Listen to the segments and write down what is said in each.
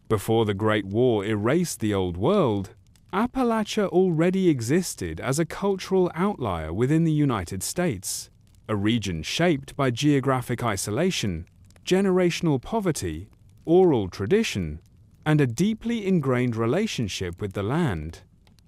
Before the Great War erased the Old World, Appalachia already existed as a cultural outlier within the United States, a region shaped by geographic isolation, generational poverty, oral tradition, and a deeply ingrained relationship with the land.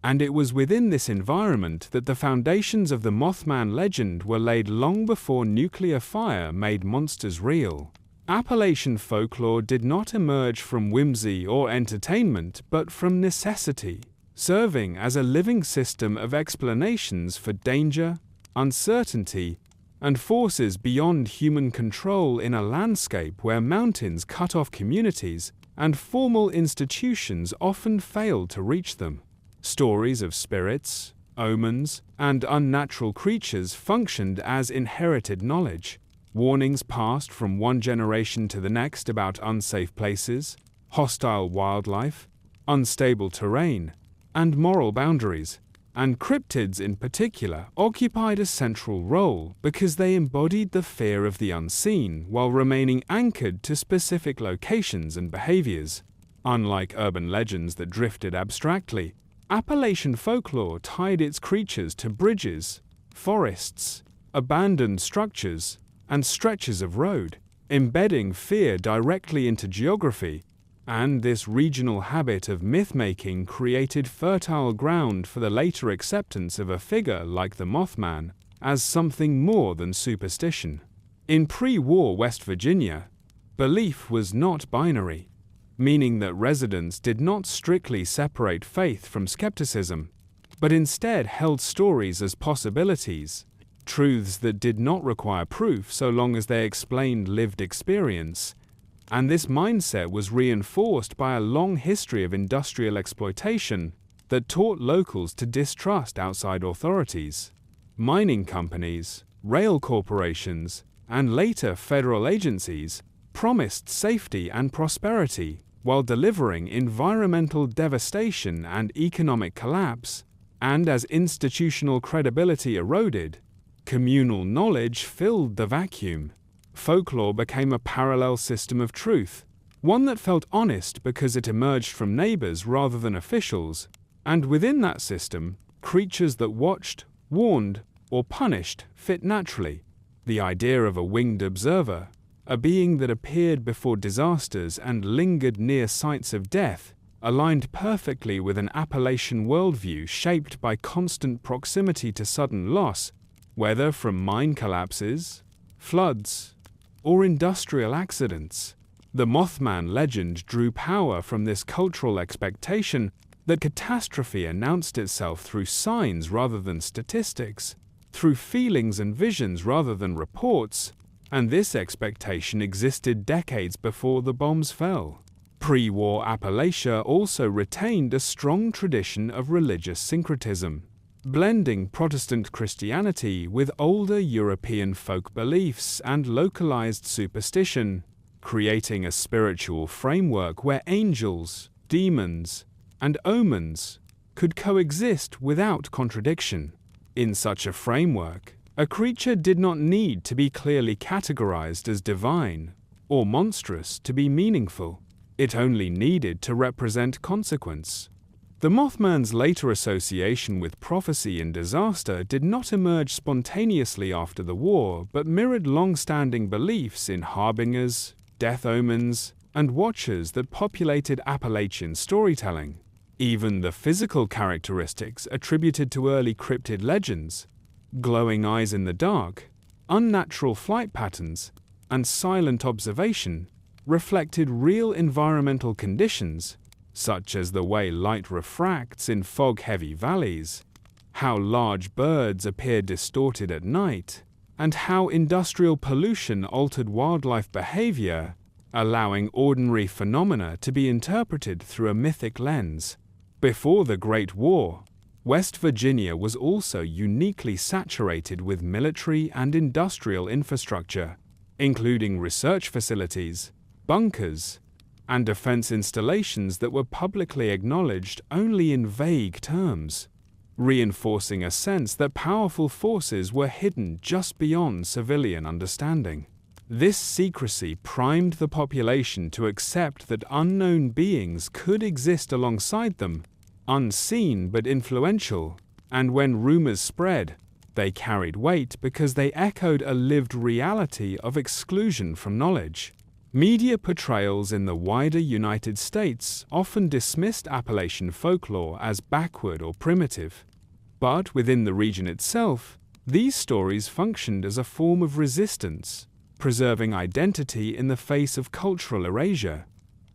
And it was within this environment that the foundations of the Mothman legend were laid long before nuclear fire made monsters real. Appalachian folklore did not emerge from whimsy or entertainment, but from necessity, serving as a living system of explanations for danger, uncertainty, and forces beyond human control in a landscape where mountains cut off communities and formal institutions often failed to reach them. Stories of spirits, omens, and unnatural creatures functioned as inherited knowledge, warnings passed from one generation to the next about unsafe places, hostile wildlife, unstable terrain, and moral boundaries. And cryptids in particular occupied a central role because they embodied the fear of the unseen while remaining anchored to specific locations and behaviors. Unlike urban legends that drifted abstractly, Appalachian folklore tied its creatures to bridges, forests, abandoned structures, and stretches of road, embedding fear directly into geography. And this regional habit of myth-making created fertile ground for the later acceptance of a figure like the Mothman as something more than superstition. In pre-war West Virginia, belief was not binary, meaning that residents did not strictly separate faith from skepticism, but instead held stories as possibilities, truths that did not require proof so long as they explained lived experience. And this mindset was reinforced by a long history of industrial exploitation that taught locals to distrust outside authorities. Mining companies, rail corporations, and later federal agencies promised safety and prosperity while delivering environmental devastation and economic collapse. And as institutional credibility eroded, communal knowledge filled the vacuum. Folklore became a parallel system of truth, one that felt honest because it emerged from neighbors rather than officials, and within that system, creatures that watched, warned, or punished fit naturally. The idea of a winged observer, a being that appeared before disasters and lingered near sites of death, aligned perfectly with an Appalachian worldview shaped by constant proximity to sudden loss, whether from mine collapses, floods, or industrial accidents. The Mothman legend drew power from this cultural expectation that catastrophe announced itself through signs rather than statistics, through feelings and visions rather than reports, and this expectation existed decades before the bombs fell. Pre-war Appalachia also retained a strong tradition of religious syncretism, blending Protestant Christianity with older European folk beliefs and localized superstition, creating a spiritual framework where angels, demons, and omens could coexist without contradiction. In such a framework, a creature did not need to be clearly categorized as divine or monstrous to be meaningful. It only needed to represent consequence. The Mothman's later association with prophecy and disaster did not emerge spontaneously after the war, but mirrored long-standing beliefs in harbingers, death omens, and watchers that populated Appalachian storytelling. Even the physical characteristics attributed to early cryptid legends, glowing eyes in the dark, unnatural flight patterns, and silent observation, reflected real environmental conditions, such as the way light refracts in fog-heavy valleys, how large birds appear distorted at night, and how industrial pollution altered wildlife behavior, allowing ordinary phenomena to be interpreted through a mythic lens. Before the Great War, West Virginia was also uniquely saturated with military and industrial infrastructure, including research facilities, bunkers, and defense installations that were publicly acknowledged only in vague terms, reinforcing a sense that powerful forces were hidden just beyond civilian understanding. This secrecy primed the population to accept that unknown beings could exist alongside them, unseen but influential, and when rumors spread, they carried weight because they echoed a lived reality of exclusion from knowledge. Media portrayals in the wider United States often dismissed Appalachian folklore as backward or primitive. But within the region itself, these stories functioned as a form of resistance, preserving identity in the face of cultural erasure.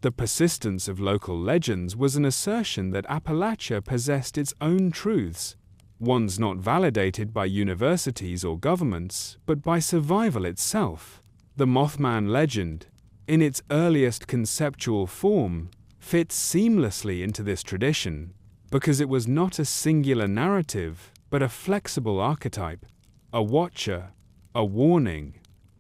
The persistence of local legends was an assertion that Appalachia possessed its own truths, ones not validated by universities or governments, but by survival itself. The Mothman legend, in its earliest conceptual form, fits seamlessly into this tradition, because it was not a singular narrative, but a flexible archetype, a watcher, a warning,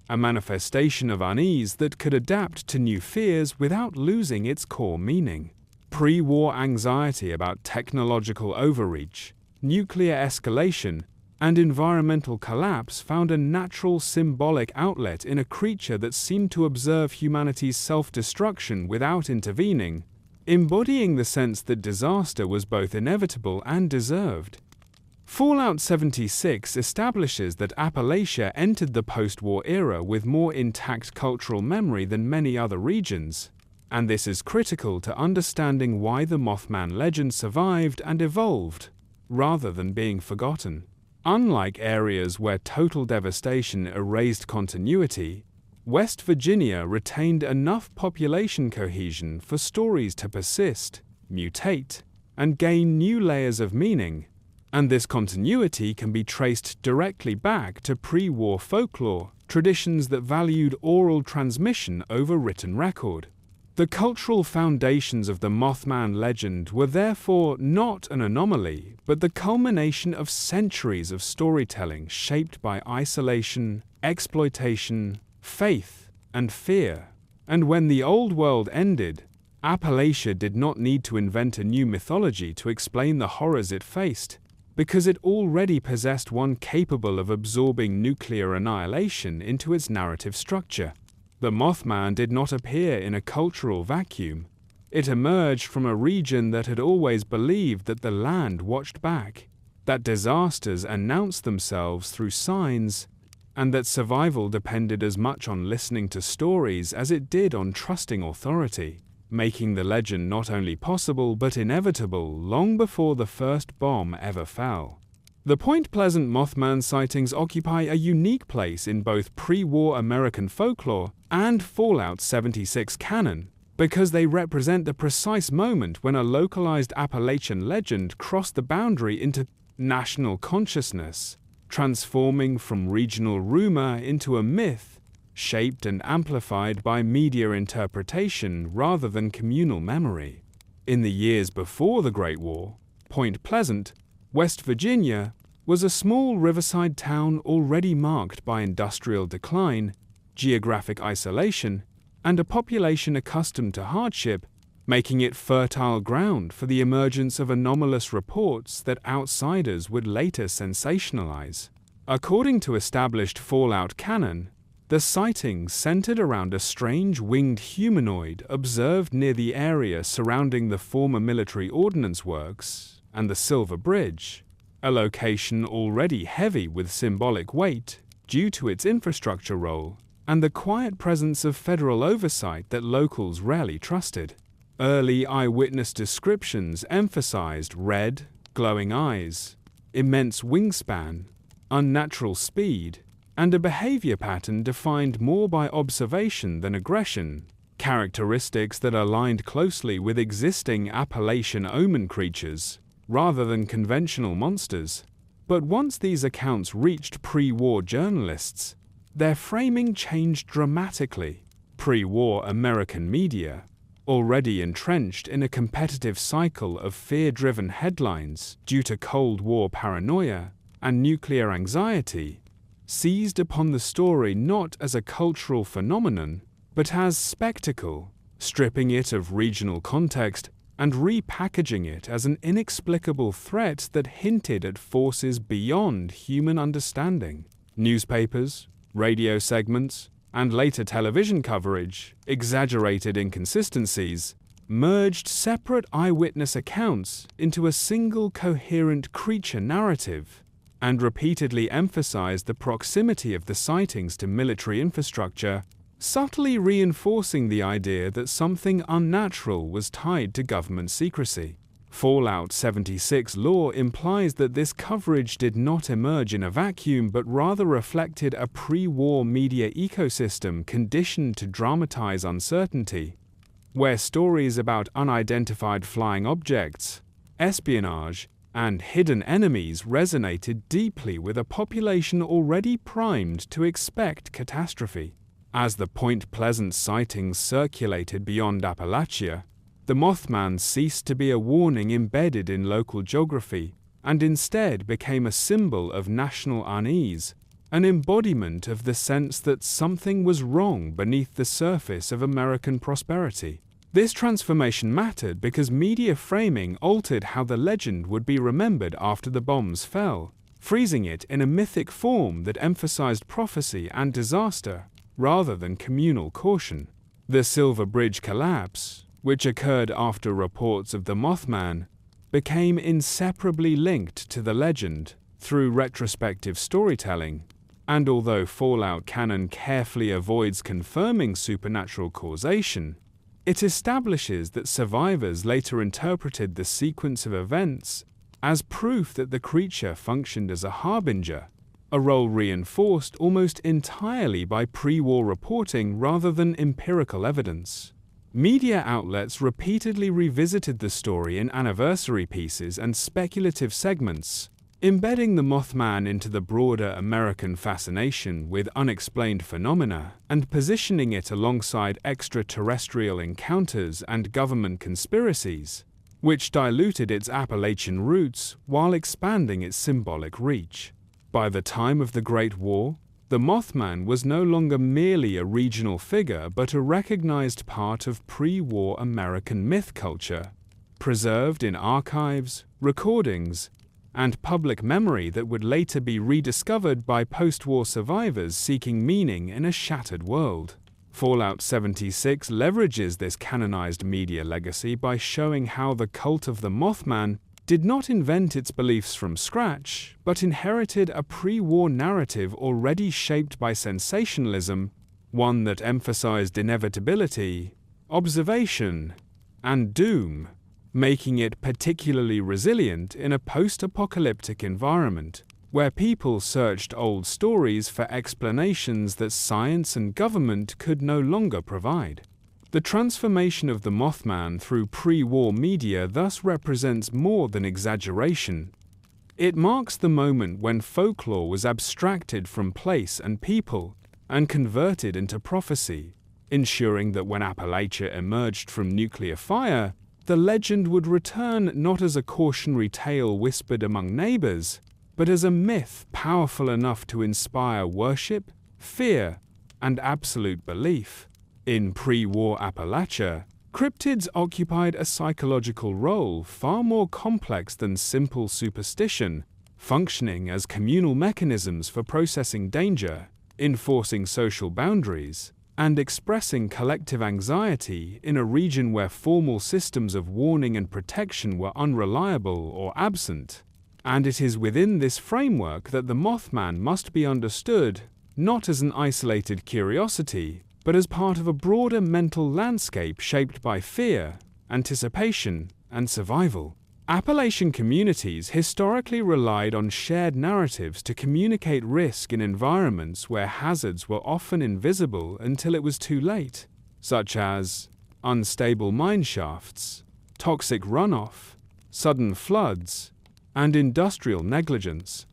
a manifestation of unease that could adapt to new fears without losing its core meaning. Pre-war anxiety about technological overreach, nuclear escalation, and environmental collapse found a natural symbolic outlet in a creature that seemed to observe humanity's self-destruction without intervening, embodying the sense that disaster was both inevitable and deserved. Fallout 76 establishes that Appalachia entered the post-war era with more intact cultural memory than many other regions, and this is critical to understanding why the Mothman legend survived and evolved, rather than being forgotten. Unlike areas where total devastation erased continuity, West Virginia retained enough population cohesion for stories to persist, mutate, and gain new layers of meaning, and this continuity can be traced directly back to pre-war folklore, traditions that valued oral transmission over written record. The cultural foundations of the Mothman legend were therefore not an anomaly, but the culmination of centuries of storytelling shaped by isolation, exploitation, faith, and fear. And when the old world ended, Appalachia did not need to invent a new mythology to explain the horrors it faced, because it already possessed one capable of absorbing nuclear annihilation into its narrative structure. The Mothman did not appear in a cultural vacuum. It emerged from a region that had always believed that the land watched back, that disasters announced themselves through signs, and that survival depended as much on listening to stories as it did on trusting authority, making the legend not only possible but inevitable long before the first bomb ever fell. The Point Pleasant Mothman sightings occupy a unique place in both pre-war American folklore and Fallout 76 canon, because they represent the precise moment when a localized Appalachian legend crossed the boundary into national consciousness, transforming from regional rumor into a myth, shaped and amplified by media interpretation rather than communal memory. In the years before the Great War, Point Pleasant, West Virginia, was a small riverside town already marked by industrial decline, geographic isolation, and a population accustomed to hardship, making it fertile ground for the emergence of anomalous reports that outsiders would later sensationalize. According to established Fallout canon, the sightings centered around a strange winged humanoid observed near the area surrounding the former military ordnance works and the Silver Bridge, a location already heavy with symbolic weight due to its infrastructure role and the quiet presence of federal oversight that locals rarely trusted. Early eyewitness descriptions emphasized red, glowing eyes, immense wingspan, unnatural speed, and a behavior pattern defined more by observation than aggression, characteristics that aligned closely with existing Appalachian omen creatures, rather than conventional monsters. But once these accounts reached pre-war journalists, their framing changed dramatically. Pre-war American media, already entrenched in a competitive cycle of fear-driven headlines due to Cold War paranoia and nuclear anxiety, seized upon the story not as a cultural phenomenon, but as spectacle, stripping it of regional context and repackaging it as an inexplicable threat that hinted at forces beyond human understanding. Newspapers, radio segments, and later television coverage, exaggerated inconsistencies, merged separate eyewitness accounts into a single coherent creature narrative, and repeatedly emphasized the proximity of the sightings to military infrastructure, subtly reinforcing the idea that something unnatural was tied to government secrecy. Fallout 76 lore implies that this coverage did not emerge in a vacuum but rather reflected a pre-war media ecosystem conditioned to dramatize uncertainty, where stories about unidentified flying objects, espionage, and hidden enemies resonated deeply with a population already primed to expect catastrophe. As the Point Pleasant sightings circulated beyond Appalachia, the Mothman ceased to be a warning embedded in local geography and instead became a symbol of national unease, an embodiment of the sense that something was wrong beneath the surface of American prosperity. This transformation mattered because media framing altered how the legend would be remembered after the bombs fell, freezing it in a mythic form that emphasized prophecy and disaster rather than communal caution. The Silver Bridge collapse, which occurred after reports of the Mothman, became inseparably linked to the legend through retrospective storytelling, and although Fallout canon carefully avoids confirming supernatural causation, it establishes that survivors later interpreted the sequence of events as proof that the creature functioned as a harbinger, a role reinforced almost entirely by pre-war reporting rather than empirical evidence. Media outlets repeatedly revisited the story in anniversary pieces and speculative segments, embedding the Mothman into the broader American fascination with unexplained phenomena and positioning it alongside extraterrestrial encounters and government conspiracies, which diluted its Appalachian roots while expanding its symbolic reach. By the time of the Great War, the Mothman was no longer merely a regional figure but a recognized part of pre-war American myth culture, preserved in archives, recordings, and public memory that would later be rediscovered by post-war survivors seeking meaning in a shattered world. Fallout 76 leverages this canonized media legacy by showing how the cult of the Mothman did not invent its beliefs from scratch, but inherited a pre-war narrative already shaped by sensationalism, one that emphasized inevitability, observation, and doom, making it particularly resilient in a post-apocalyptic environment, where people searched old stories for explanations that science and government could no longer provide. The transformation of the Mothman through pre-war media thus represents more than exaggeration. It marks the moment when folklore was abstracted from place and people and converted into prophecy, ensuring that when Appalachia emerged from nuclear fire, the legend would return not as a cautionary tale whispered among neighbors, but as a myth powerful enough to inspire worship, fear, and absolute belief. In pre-war Appalachia, cryptids occupied a psychological role far more complex than simple superstition, functioning as communal mechanisms for processing danger, enforcing social boundaries, and expressing collective anxiety in a region where formal systems of warning and protection were unreliable or absent. And it is within this framework that the Mothman must be understood, not as an isolated curiosity, but as part of a broader mental landscape shaped by fear, anticipation, and survival. Appalachian communities historically relied on shared narratives to communicate risk in environments where hazards were often invisible until it was too late, such as unstable mine shafts, toxic runoff, sudden floods, and industrial negligence.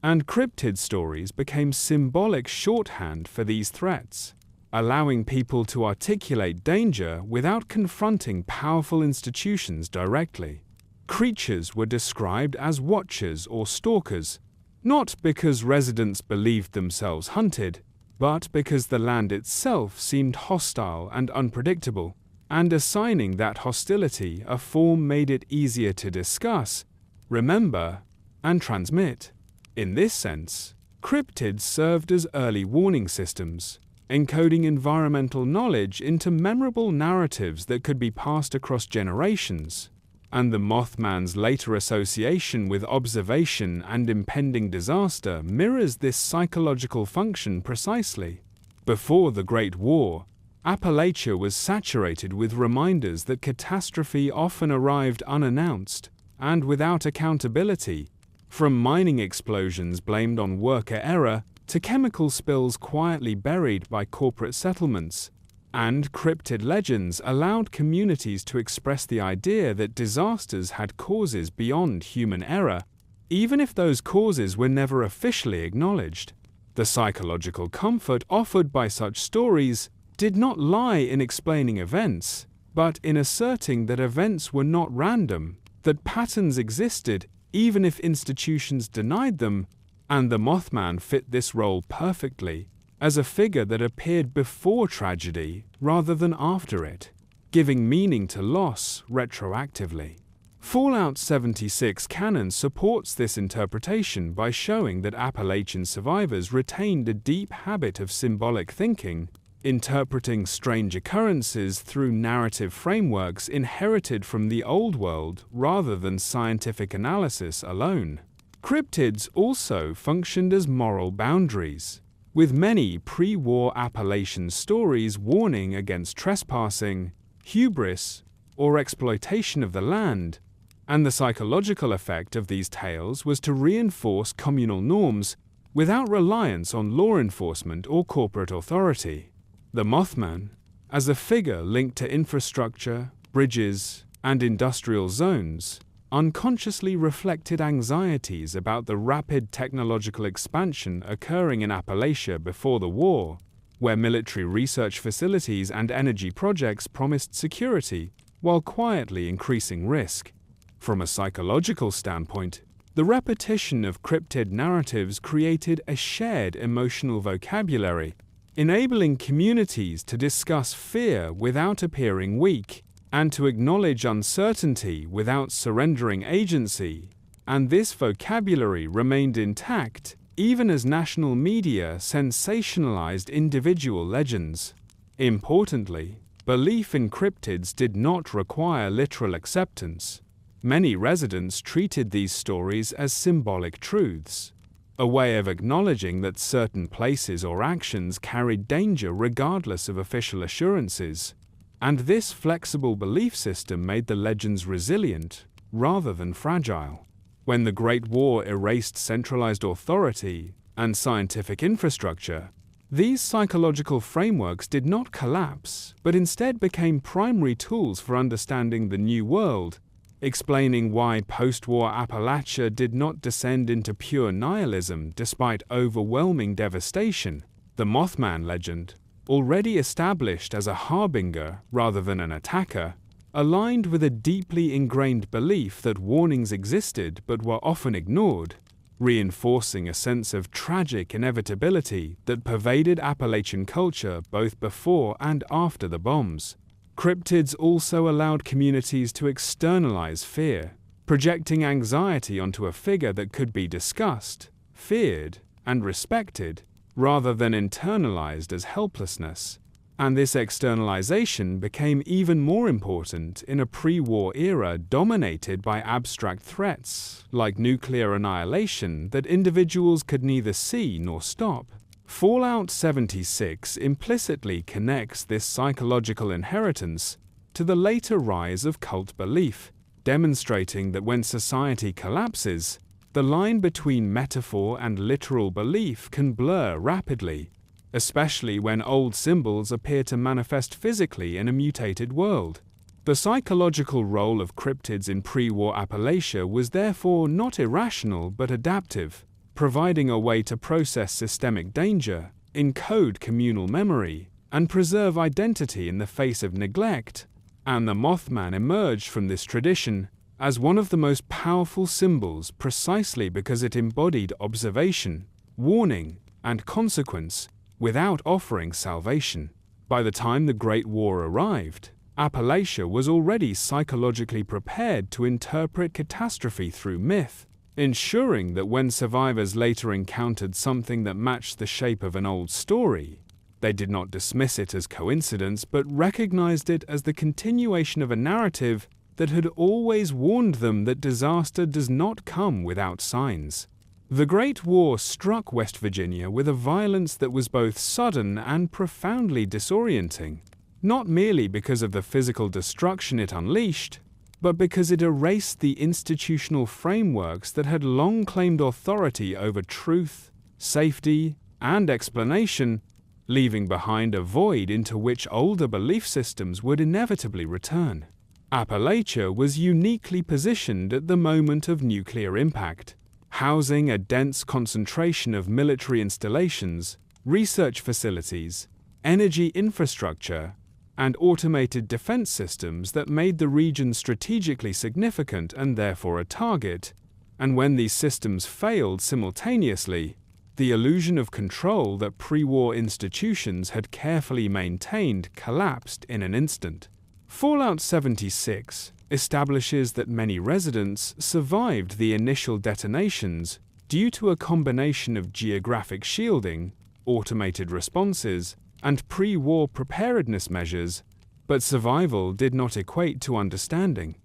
And cryptid stories became symbolic shorthand for these threats, allowing people to articulate danger without confronting powerful institutions directly. Creatures were described as watchers or stalkers, not because residents believed themselves hunted, but because the land itself seemed hostile and unpredictable, and assigning that hostility a form made it easier to discuss, remember, and transmit. In this sense, cryptids served as early warning systems, encoding environmental knowledge into memorable narratives that could be passed across generations. And the Mothman's later association with observation and impending disaster mirrors this psychological function precisely. Before the Great War, Appalachia was saturated with reminders that catastrophe often arrived unannounced and without accountability, from mining explosions blamed on worker error to chemical spills quietly buried by corporate settlements. And cryptid legends allowed communities to express the idea that disasters had causes beyond human error, even if those causes were never officially acknowledged. The psychological comfort offered by such stories did not lie in explaining events, but in asserting that events were not random, that patterns existed even if institutions denied them, and the Mothman fit this role perfectly, as a figure that appeared before tragedy rather than after it, giving meaning to loss retroactively. Fallout 76 canon supports this interpretation by showing that Appalachian survivors retained a deep habit of symbolic thinking, interpreting strange occurrences through narrative frameworks inherited from the Old World rather than scientific analysis alone. Cryptids also functioned as moral boundaries, with many pre-war Appalachian stories warning against trespassing, hubris, or exploitation of the land, and the psychological effect of these tales was to reinforce communal norms without reliance on law enforcement or corporate authority. The Mothman, as a figure linked to infrastructure, bridges, and industrial zones, unconsciously reflected anxieties about the rapid technological expansion occurring in Appalachia before the war, where military research facilities and energy projects promised security while quietly increasing risk. From a psychological standpoint, the repetition of cryptid narratives created a shared emotional vocabulary, enabling communities to discuss fear without appearing weak, and to acknowledge uncertainty without surrendering agency, and this vocabulary remained intact even as national media sensationalized individual legends. Importantly, belief in cryptids did not require literal acceptance. Many residents treated these stories as symbolic truths, a way of acknowledging that certain places or actions carried danger regardless of official assurances. And this flexible belief system made the legends resilient rather than fragile. When the Great War erased centralized authority and scientific infrastructure, these psychological frameworks did not collapse, but instead became primary tools for understanding the New World, explaining why post-war Appalachia did not descend into pure nihilism despite overwhelming devastation. The Mothman legend, already established as a harbinger rather than an attacker, aligned with a deeply ingrained belief that warnings existed but were often ignored, reinforcing a sense of tragic inevitability that pervaded Appalachian culture both before and after the bombs. Cryptids also allowed communities to externalize fear, projecting anxiety onto a figure that could be discussed, feared, and respected, rather than internalized as helplessness. And this externalization became even more important in a pre-war era dominated by abstract threats, like nuclear annihilation, that individuals could neither see nor stop. Fallout 76 implicitly connects this psychological inheritance to the later rise of cult belief, demonstrating that when society collapses, the line between metaphor and literal belief can blur rapidly, especially when old symbols appear to manifest physically in a mutated world. The psychological role of cryptids in pre-war Appalachia was therefore not irrational but adaptive, providing a way to process systemic danger, encode communal memory, and preserve identity in the face of neglect. And the Mothman emerged from this tradition as one of the most powerful symbols precisely because it embodied observation, warning, and consequence without offering salvation. By the time the Great War arrived, Appalachia was already psychologically prepared to interpret catastrophe through myth, ensuring that when survivors later encountered something that matched the shape of an old story, They did not dismiss it as coincidence, but recognized it as the continuation of a narrative that had always warned them that disaster does not come without signs. The Great War struck West Virginia with a violence that was both sudden and profoundly disorienting, not merely because of the physical destruction it unleashed, but because it erased the institutional frameworks that had long claimed authority over truth, safety, and explanation, leaving behind a void into which older belief systems would inevitably return. Appalachia was uniquely positioned at the moment of nuclear impact, housing a dense concentration of military installations, research facilities, energy infrastructure, and automated defense systems that made the region strategically significant and therefore a target. And when these systems failed simultaneously, the illusion of control that pre-war institutions had carefully maintained collapsed in an instant. Fallout 76 establishes that many residents survived the initial detonations due to a combination of geographic shielding, automated responses, and pre-war preparedness measures, but survival did not equate to understanding,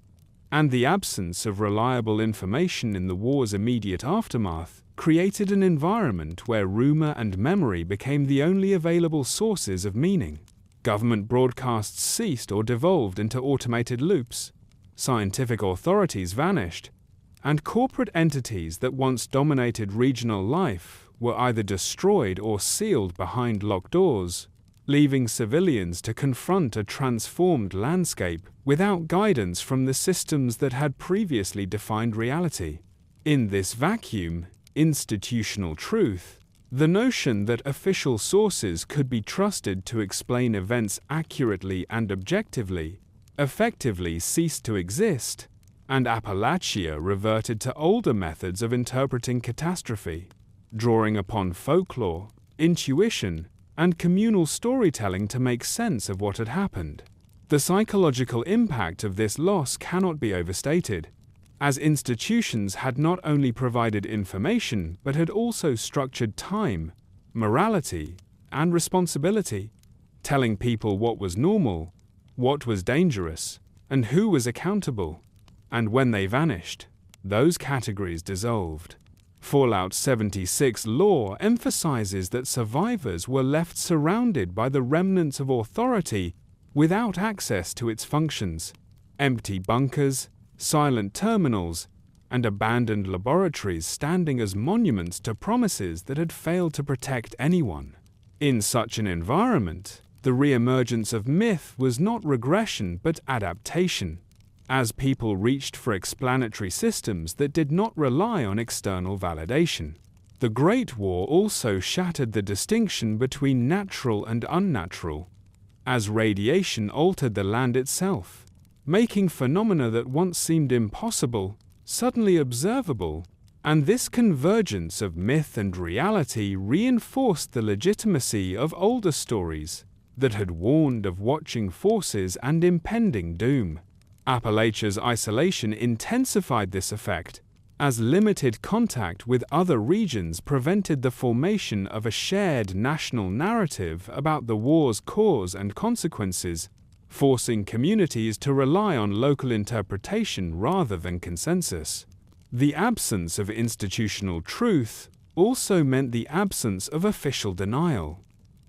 and the absence of reliable information in the war's immediate aftermath created an environment where rumor and memory became the only available sources of meaning. Government broadcasts ceased or devolved into automated loops, scientific authorities vanished, and corporate entities that once dominated regional life were either destroyed or sealed behind locked doors, leaving civilians to confront a transformed landscape without guidance from the systems that had previously defined reality. In this vacuum, institutional truth, the notion that official sources could be trusted to explain events accurately and objectively, effectively ceased to exist, and Appalachia reverted to older methods of interpreting catastrophe, drawing upon folklore, intuition, and communal storytelling to make sense of what had happened. The psychological impact of this loss cannot be overstated, as institutions had not only provided information but had also structured time, morality, and responsibility, telling people what was normal, what was dangerous, and who was accountable. And when they vanished, those categories dissolved. Fallout 76 lore emphasizes that survivors were left surrounded by the remnants of authority without access to its functions. Empty bunkers, silent terminals, and abandoned laboratories standing as monuments to promises that had failed to protect anyone. In such an environment, the re-emergence of myth was not regression but adaptation, as people reached for explanatory systems that did not rely on external validation. The Great War also shattered the distinction between natural and unnatural, as radiation altered the land itself, making phenomena that once seemed impossible suddenly observable, and this convergence of myth and reality reinforced the legitimacy of older stories that had warned of watching forces and impending doom. Appalachia's isolation intensified this effect, as limited contact with other regions prevented the formation of a shared national narrative about the war's cause and consequences, forcing communities to rely on local interpretation rather than consensus. The absence of institutional truth also meant the absence of official denial,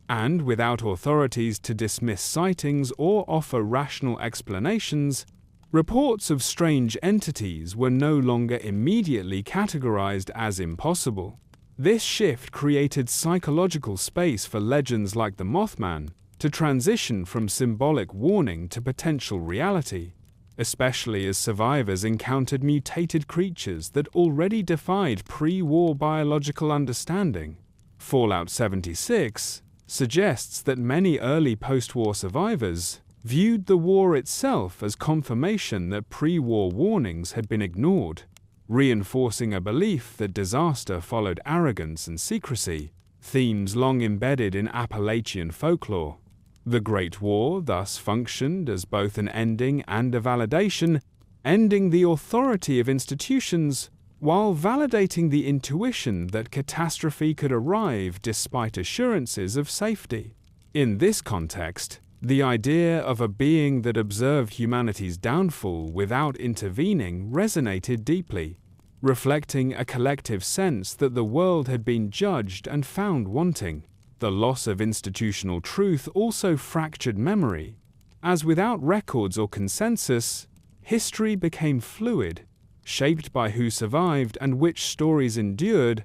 and without authorities to dismiss sightings or offer rational explanations, reports of strange entities were no longer immediately categorized as impossible. This shift created psychological space for legends like the Mothman to transition from symbolic warning to potential reality, especially as survivors encountered mutated creatures that already defied pre-war biological understanding. Fallout 76 suggests that many early post-war survivors viewed the war itself as confirmation that pre-war warnings had been ignored, reinforcing a belief that disaster followed arrogance and secrecy, themes long embedded in Appalachian folklore. The Great War thus functioned as both an ending and a validation, ending the authority of institutions while validating the intuition that catastrophe could arrive despite assurances of safety. In this context, the idea of a being that observed humanity's downfall without intervening resonated deeply, reflecting a collective sense that the world had been judged and found wanting. The loss of institutional truth also fractured memory, as without records or consensus, history became fluid, shaped by who survived and which stories endured,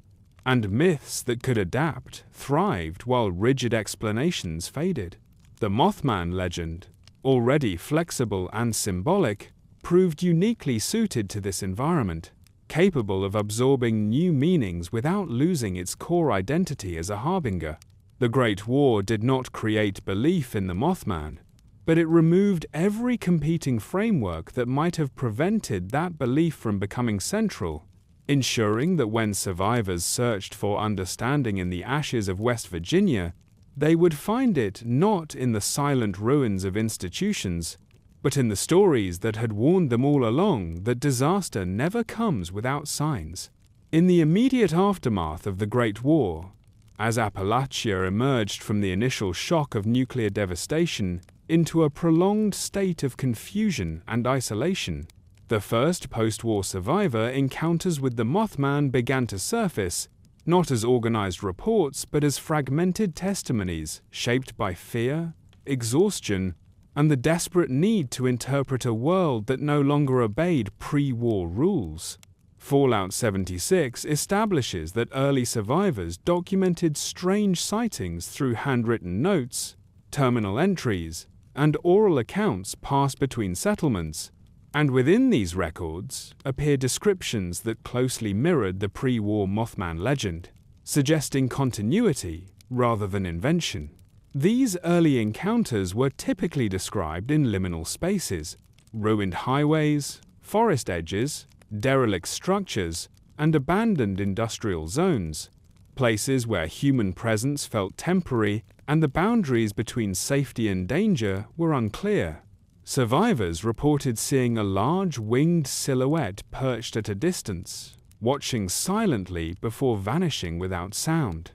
and myths that could adapt thrived while rigid explanations faded. The Mothman legend, already flexible and symbolic, proved uniquely suited to this environment, capable of absorbing new meanings without losing its core identity as a harbinger. The Great War did not create belief in the Mothman, but it removed every competing framework that might have prevented that belief from becoming central, ensuring that when survivors searched for understanding in the ashes of West Virginia, they would find it not in the silent ruins of institutions, but in the stories that had warned them all along that disaster never comes without signs. In the immediate aftermath of the Great War, as Appalachia emerged from the initial shock of nuclear devastation into a prolonged state of confusion and isolation, the first post-war survivor encounters with the Mothman began to surface, not as organized reports but as fragmented testimonies shaped by fear, exhaustion, and the desperate need to interpret a world that no longer obeyed pre-war rules. Fallout 76 establishes that early survivors documented strange sightings through handwritten notes, terminal entries, and oral accounts passed between settlements, and within these records appear descriptions that closely mirrored the pre-war Mothman legend, suggesting continuity rather than invention. These early encounters were typically described in liminal spaces, ruined highways, forest edges, derelict structures, and abandoned industrial zones, places where human presence felt temporary and the boundaries between safety and danger were unclear. Survivors reported seeing a large winged silhouette perched at a distance, watching silently before vanishing without sound.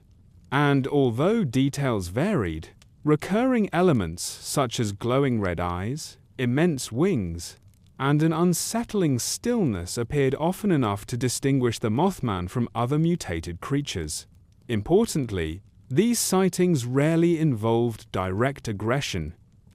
And although details varied, recurring elements such as glowing red eyes, immense wings, and an unsettling stillness appeared often enough to distinguish the Mothman from other mutated creatures. Importantly, these sightings rarely involved direct aggression,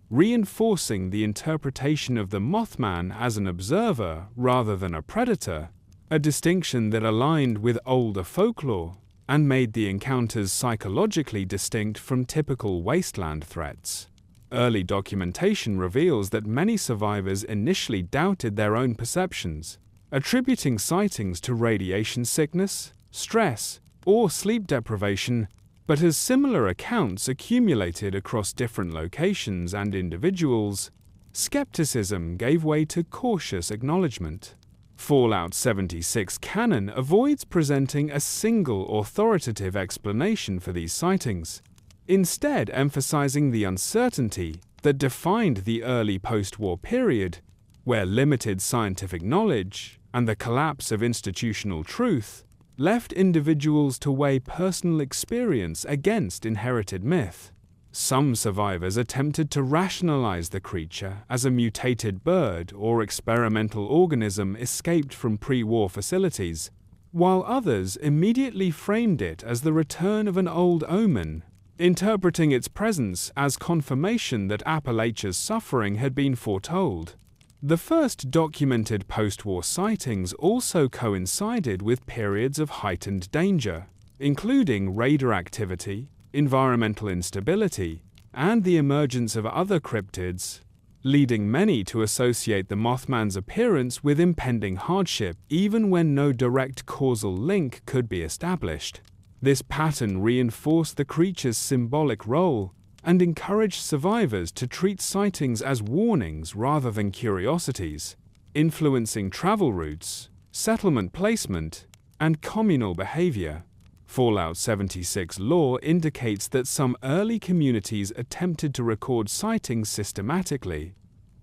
reinforcing the interpretation of the Mothman as an observer rather than a predator, a distinction that aligned with older folklore and made the encounters psychologically distinct from typical wasteland threats. Early documentation reveals that many survivors initially doubted their own perceptions, attributing sightings to radiation sickness, stress, or sleep deprivation, but as similar accounts accumulated across different locations and individuals, skepticism gave way to cautious acknowledgement. Fallout 76 canon avoids presenting a single authoritative explanation for these sightings, instead emphasizing the uncertainty that defined the early post-war period, where limited scientific knowledge and the collapse of institutional truth left individuals to weigh personal experience against inherited myth. Some survivors attempted to rationalize the creature as a mutated bird or experimental organism escaped from pre-war facilities, while others immediately framed it as the return of an old omen, interpreting its presence as confirmation that Appalachia's suffering had been foretold. The first documented post-war sightings also coincided with periods of heightened danger, including radar activity, environmental instability, and the emergence of other cryptids, leading many to associate the Mothman's appearance with impending hardship even when no direct causal link could be established. This pattern reinforced the creature's symbolic role and encouraged survivors to treat sightings as warnings rather than curiosities, influencing travel routes, settlement placement, and communal behavior. Fallout 76 lore indicates that some early communities attempted to record sightings systematically,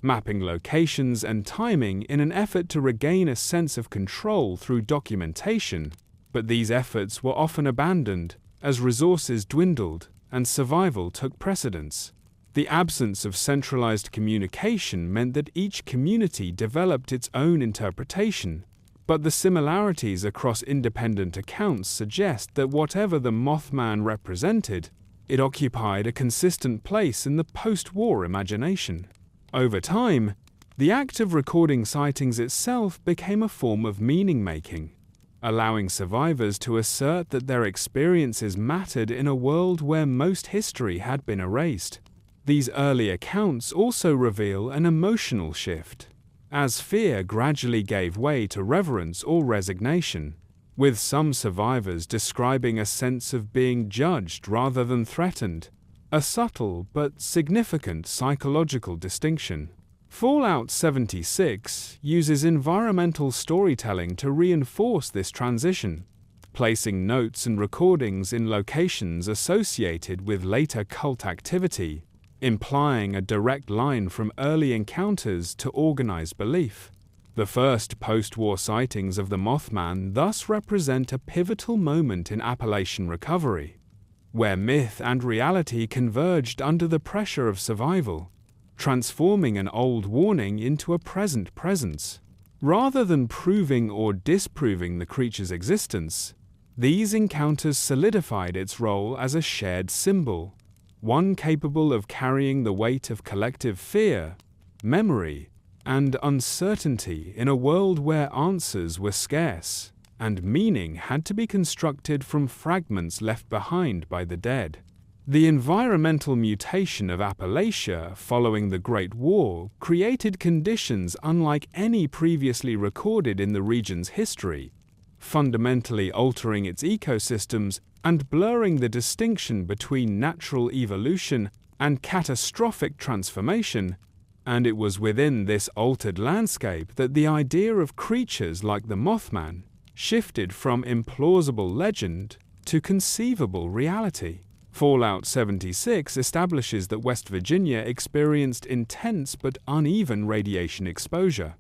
mapping locations and timing in an effort to regain a sense of control through documentation, but these efforts were often abandoned as resources dwindled and survival took precedence. The absence of centralized communication meant that each community developed its own interpretation, but the similarities across independent accounts suggest that whatever the Mothman represented, it occupied a consistent place in the post-war imagination. Over time, the act of recording sightings itself became a form of meaning-making, allowing survivors to assert that their experiences mattered in a world where most history had been erased. These early accounts also reveal an emotional shift, as fear gradually gave way to reverence or resignation, with some survivors describing a sense of being judged rather than threatened, a subtle but significant psychological distinction. Fallout 76 uses environmental storytelling to reinforce this transition, placing notes and recordings in locations associated with later cult activity, implying a direct line from early encounters to organized belief. The first post-war sightings of the Mothman thus represent a pivotal moment in Appalachian recovery, where myth and reality converged under the pressure of survival, transforming an old warning into a present presence. Rather than proving or disproving the creature's existence, these encounters solidified its role as a shared symbol, one capable of carrying the weight of collective fear, memory, and uncertainty in a world where answers were scarce, and meaning had to be constructed from fragments left behind by the dead. The environmental mutation of Appalachia following the Great War created conditions unlike any previously recorded in the region's history, fundamentally altering its ecosystems and blurring the distinction between natural evolution and catastrophic transformation. And it was within this altered landscape that the idea of creatures like the Mothman shifted from implausible legend to conceivable reality. Fallout 76 establishes that West Virginia experienced intense but uneven radiation exposure,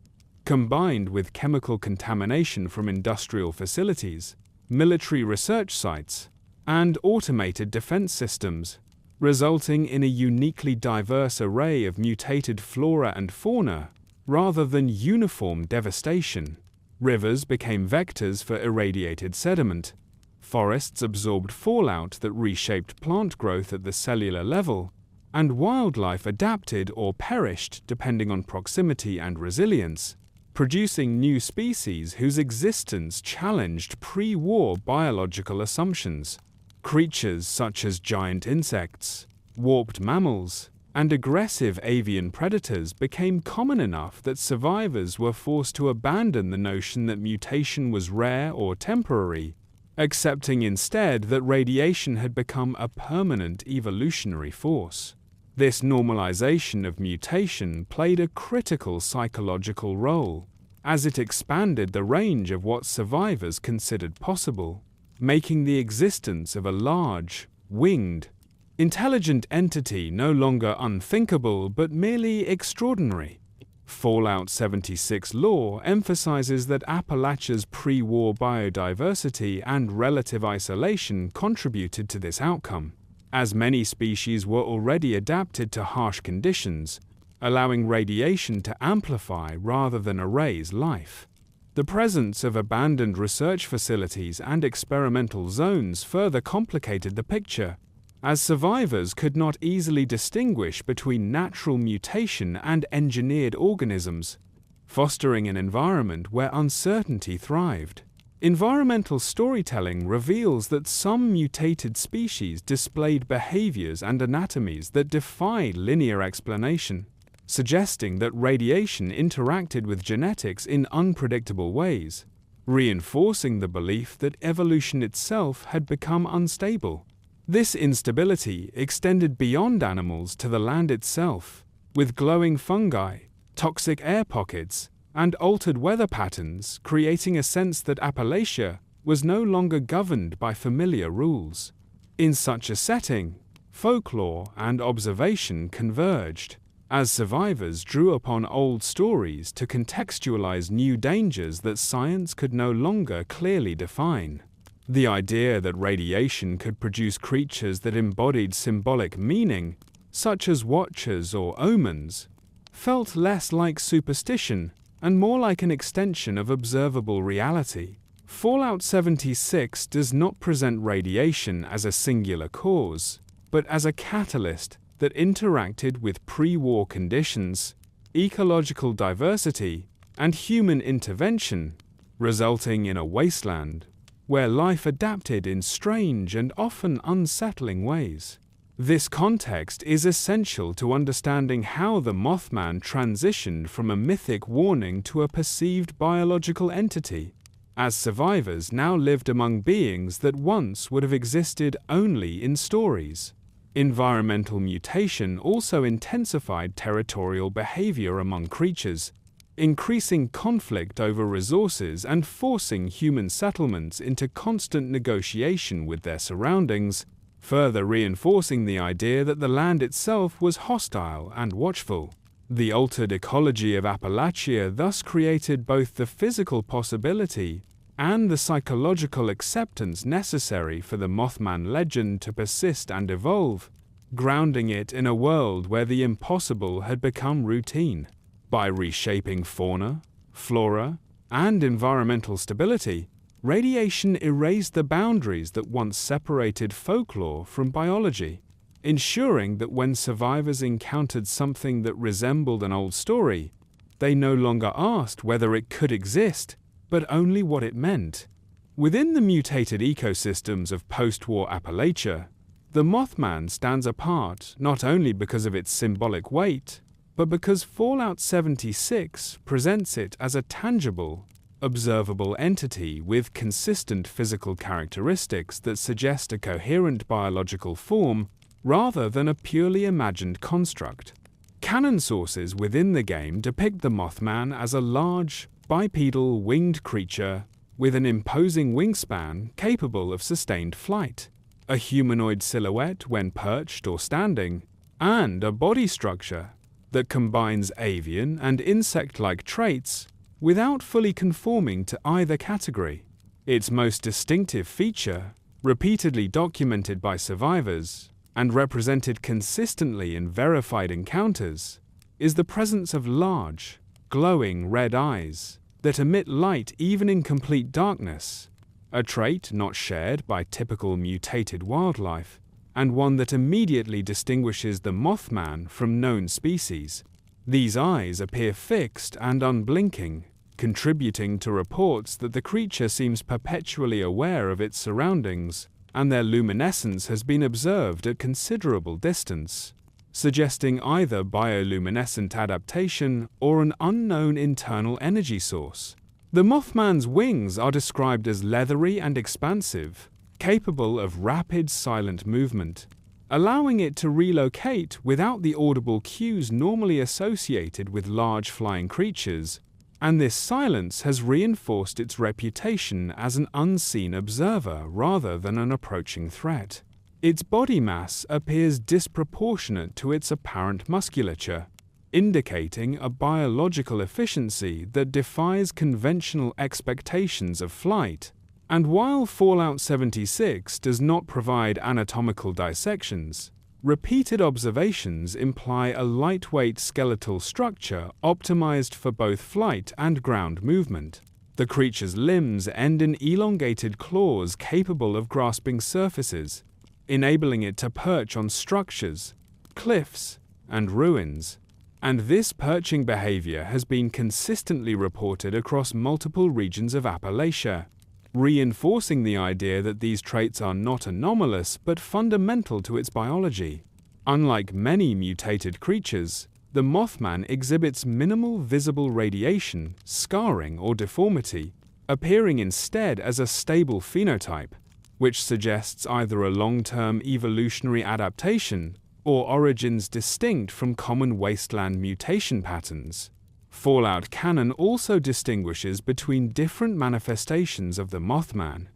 combined with chemical contamination from industrial facilities, military research sites, and automated defense systems, resulting in a uniquely diverse array of mutated flora and fauna rather than uniform devastation. Rivers became vectors for irradiated sediment. Forests absorbed fallout that reshaped plant growth at the cellular level, and wildlife adapted or perished depending on proximity and resilience, producing new species whose existence challenged pre-war biological assumptions. Creatures such as giant insects, warped mammals, and aggressive avian predators became common enough that survivors were forced to abandon the notion that mutation was rare or temporary, accepting instead that radiation had become a permanent evolutionary force. This normalization of mutation played a critical psychological role, as it expanded the range of what survivors considered possible, making the existence of a large, winged, intelligent entity no longer unthinkable but merely extraordinary. Fallout 76 lore emphasizes that Appalachia's pre-war biodiversity and relative isolation contributed to this outcome, as many species were already adapted to harsh conditions, allowing radiation to amplify rather than erase life. The presence of abandoned research facilities and experimental zones further complicated the picture, as survivors could not easily distinguish between natural mutation and engineered organisms, fostering an environment where uncertainty thrived. Environmental storytelling reveals that some mutated species displayed behaviors and anatomies that defied linear explanation, suggesting that radiation interacted with genetics in unpredictable ways, reinforcing the belief that evolution itself had become unstable. This instability extended beyond animals to the land itself, with glowing fungi, toxic air pockets, and altered weather patterns creating a sense that Appalachia was no longer governed by familiar rules. In such a setting, folklore and observation converged, as survivors drew upon old stories to contextualize new dangers that science could no longer clearly define. The idea that radiation could produce creatures that embodied symbolic meaning, such as watchers or omens, felt less like superstition and more like an extension of observable reality. Fallout 76 does not present radiation as a singular cause, but as a catalyst that interacted with pre-war conditions, ecological diversity, and human intervention, resulting in a wasteland where life adapted in strange and often unsettling ways. This context is essential to understanding how the Mothman transitioned from a mythic warning to a perceived biological entity, as survivors now lived among beings that once would have existed only in stories. Environmental mutation also intensified territorial behavior among creatures, increasing conflict over resources and forcing human settlements into constant negotiation with their surroundings, further reinforcing the idea that the land itself was hostile and watchful. The altered ecology of Appalachia thus created both the physical possibility and the psychological acceptance necessary for the Mothman legend to persist and evolve, grounding it in a world where the impossible had become routine. By reshaping fauna, flora, and environmental stability, radiation erased the boundaries that once separated folklore from biology, ensuring that when survivors encountered something that resembled an old story, they no longer asked whether it could exist, but only what it meant. Within the mutated ecosystems of post-war Appalachia, the Mothman stands apart not only because of its symbolic weight, but because Fallout 76 presents it as a tangible, observable entity with consistent physical characteristics that suggest a coherent biological form rather than a purely imagined construct. Canon sources within the game depict the Mothman as a large, bipedal winged creature with an imposing wingspan capable of sustained flight, a humanoid silhouette when perched or standing, and a body structure that combines avian and insect-like traits without fully conforming to either category. Its most distinctive feature, repeatedly documented by survivors and represented consistently in verified encounters, is the presence of large, glowing red eyes that emit light even in complete darkness, a trait not shared by typical mutated wildlife, and one that immediately distinguishes the Mothman from known species. These eyes appear fixed and unblinking, contributing to reports that the creature seems perpetually aware of its surroundings, and their luminescence has been observed at considerable distance, suggesting either bioluminescent adaptation or an unknown internal energy source. The Mothman's wings are described as leathery and expansive, capable of rapid silent movement, allowing it to relocate without the audible cues normally associated with large flying creatures, and this silence has reinforced its reputation as an unseen observer rather than an approaching threat. Its body mass appears disproportionate to its apparent musculature, indicating a biological efficiency that defies conventional expectations of flight. And while Fallout 76 does not provide anatomical dissections, repeated observations imply a lightweight skeletal structure optimized for both flight and ground movement. The creature's limbs end in elongated claws capable of grasping surfaces, enabling it to perch on structures, cliffs, and ruins. And this perching behavior has been consistently reported across multiple regions of Appalachia, reinforcing the idea that these traits are not anomalous but fundamental to its biology. Unlike many mutated creatures, the Mothman exhibits minimal visible radiation, scarring, or deformity, appearing instead as a stable phenotype, which suggests either a long-term evolutionary adaptation or origins distinct from common wasteland mutation patterns. Fallout canon also distinguishes between different manifestations of the Mothman,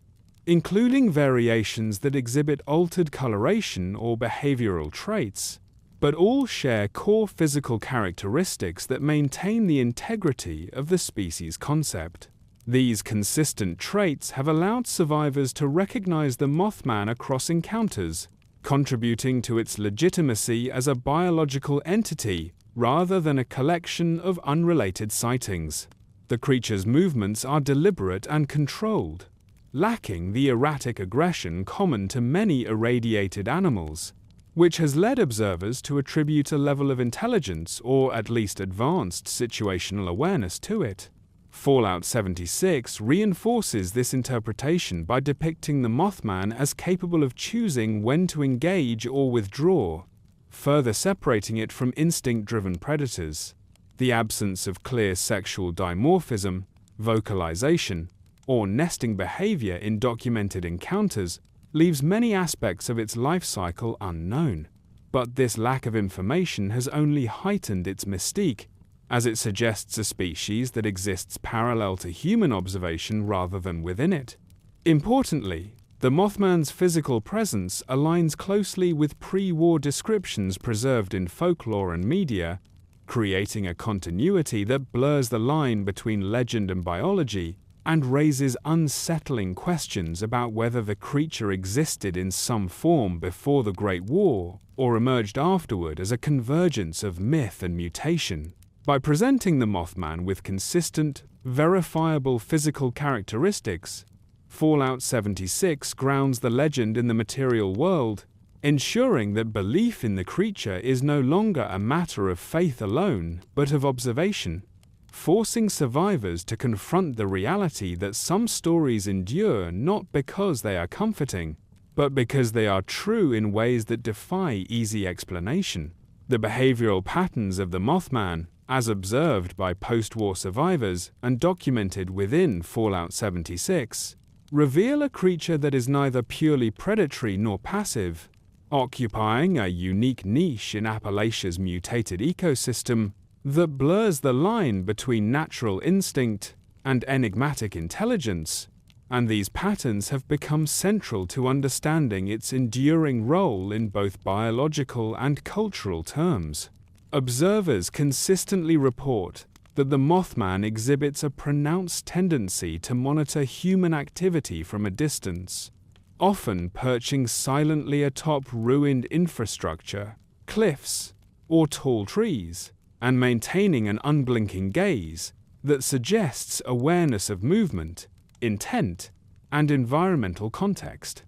including variations that exhibit altered coloration or behavioral traits, but all share core physical characteristics that maintain the integrity of the species concept. These consistent traits have allowed survivors to recognize the Mothman across encounters, contributing to its legitimacy as a biological entity rather than a collection of unrelated sightings. The creature's movements are deliberate and controlled, lacking the erratic aggression common to many irradiated animals, which has led observers to attribute a level of intelligence or at least advanced situational awareness to it. Fallout 76 reinforces this interpretation by depicting the Mothman as capable of choosing when to engage or withdraw, further separating it from instinct-driven predators. The absence of clear sexual dimorphism, vocalization, or nesting behavior in documented encounters leaves many aspects of its life cycle unknown. But this lack of information has only heightened its mystique, as it suggests a species that exists parallel to human observation rather than within it. Importantly, the Mothman's physical presence aligns closely with pre-war descriptions preserved in folklore and media, creating a continuity that blurs the line between legend and biology and raises unsettling questions about whether the creature existed in some form before the Great War or emerged afterward as a convergence of myth and mutation. By presenting the Mothman with consistent, verifiable physical characteristics, Fallout 76 grounds the legend in the material world, ensuring that belief in the creature is no longer a matter of faith alone, but of observation, forcing survivors to confront the reality that some stories endure not because they are comforting, but because they are true in ways that defy easy explanation. The behavioral patterns of the Mothman, as observed by post-war survivors and documented within Fallout 76, reveal a creature that is neither purely predatory nor passive, occupying a unique niche in Appalachia's mutated ecosystem that blurs the line between natural instinct and enigmatic intelligence, and these patterns have become central to understanding its enduring role in both biological and cultural terms. Observers consistently report that the Mothman exhibits a pronounced tendency to monitor human activity from a distance, often perching silently atop ruined infrastructure, cliffs, or tall trees, and maintaining an unblinking gaze that suggests awareness of movement, intent, and environmental context.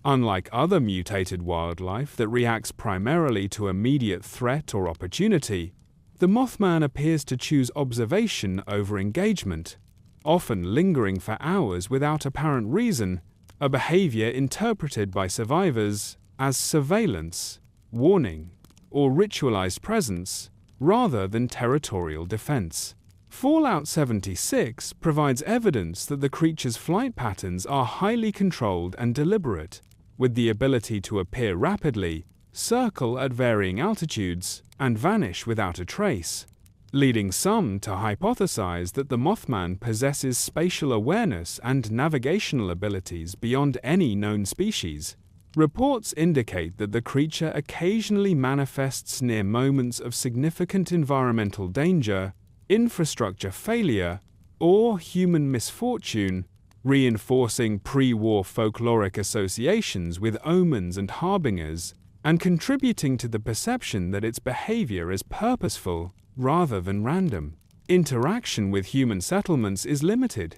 Unlike other mutated wildlife that reacts primarily to immediate threat or opportunity, the Mothman appears to choose observation over engagement, often lingering for hours without apparent reason, a behavior interpreted by survivors as surveillance, warning, or ritualized presence, rather than territorial defense. Fallout 76 provides evidence that the creature's flight patterns are highly controlled and deliberate, with the ability to appear rapidly, circle at varying altitudes, and vanish without a trace, leading some to hypothesize that the Mothman possesses spatial awareness and navigational abilities beyond any known species. Reports indicate that the creature occasionally manifests near moments of significant environmental danger, infrastructure failure, or human misfortune, reinforcing pre-war folkloric associations with omens and harbingers, and contributing to the perception that its behavior is purposeful rather than random. Interaction with human settlements is limited.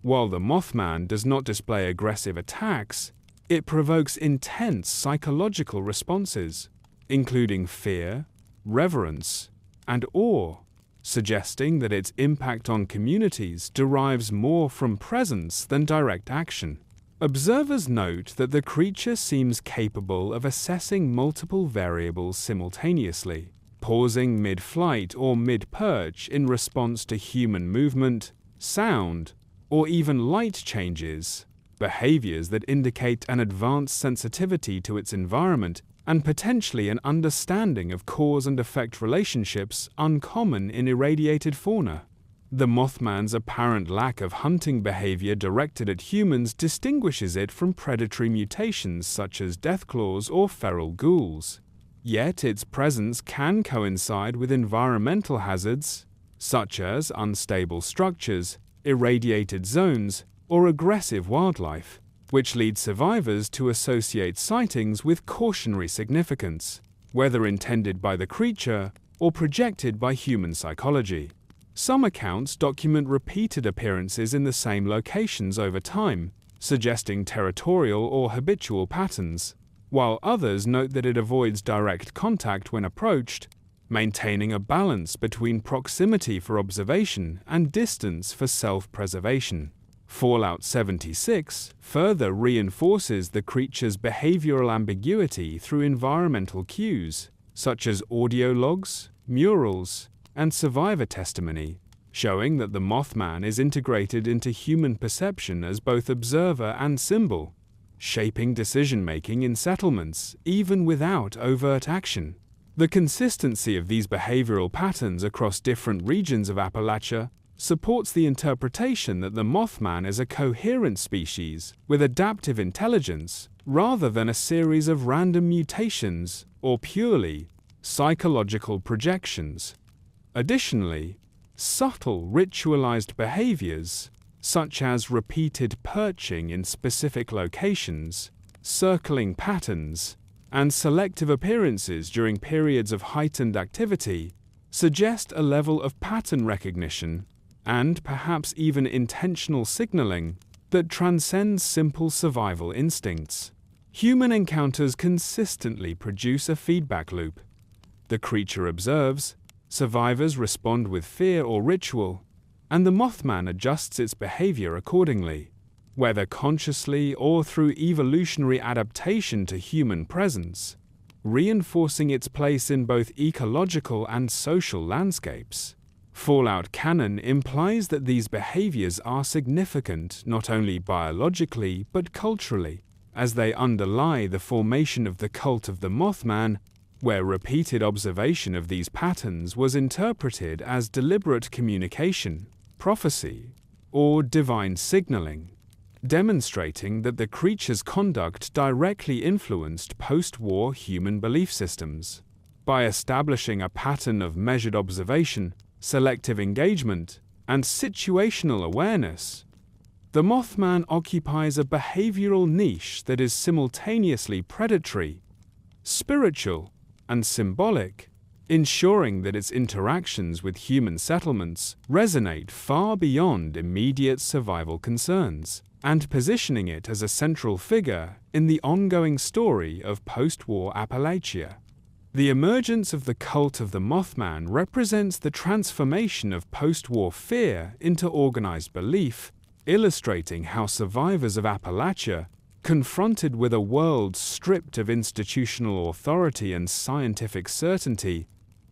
While the Mothman does not display aggressive attacks, it provokes intense psychological responses, including fear, reverence, and awe, suggesting that its impact on communities derives more from presence than direct action. Observers note that the creature seems capable of assessing multiple variables simultaneously, pausing mid-flight or mid-perch in response to human movement, sound, or even light changes, behaviors that indicate an advanced sensitivity to its environment and potentially an understanding of cause and effect relationships uncommon in irradiated fauna. The Mothman's apparent lack of hunting behavior directed at humans distinguishes it from predatory mutations such as deathclaws or feral ghouls. Yet its presence can coincide with environmental hazards, such as unstable structures, irradiated zones, or aggressive wildlife, which leads survivors to associate sightings with cautionary significance, whether intended by the creature or projected by human psychology. Some accounts document repeated appearances in the same locations over time, suggesting territorial or habitual patterns, while others note that it avoids direct contact when approached, maintaining a balance between proximity for observation and distance for self-preservation. Fallout 76 further reinforces the creature's behavioral ambiguity through environmental cues, such as audio logs, murals, and survivor testimony, showing that the Mothman is integrated into human perception as both observer and symbol, shaping decision-making in settlements even without overt action. The consistency of these behavioral patterns across different regions of Appalachia supports the interpretation that the Mothman is a coherent species with adaptive intelligence rather than a series of random mutations or purely psychological projections. Additionally, subtle ritualized behaviors, such as repeated perching in specific locations, circling patterns, and selective appearances during periods of heightened activity, suggest a level of pattern recognition and perhaps even intentional signaling that transcends simple survival instincts. Human encounters consistently produce a feedback loop. The creature observes, survivors respond with fear or ritual, and the Mothman adjusts its behavior accordingly, whether consciously or through evolutionary adaptation to human presence, reinforcing its place in both ecological and social landscapes. Fallout canon implies that these behaviors are significant not only biologically but culturally, as they underlie the formation of the cult of the Mothman, where repeated observation of these patterns was interpreted as deliberate communication, prophecy, or divine signaling, demonstrating that the creature's conduct directly influenced post-war human belief systems. By establishing a pattern of measured observation, selective engagement, and situational awareness, the Mothman occupies a behavioral niche that is simultaneously predatory, spiritual, and symbolic, ensuring that its interactions with human settlements resonate far beyond immediate survival concerns, and positioning it as a central figure in the ongoing story of post-war Appalachia. The emergence of the cult of the Mothman represents the transformation of post-war fear into organized belief, illustrating how survivors of Appalachia, confronted with a world stripped of institutional authority and scientific certainty,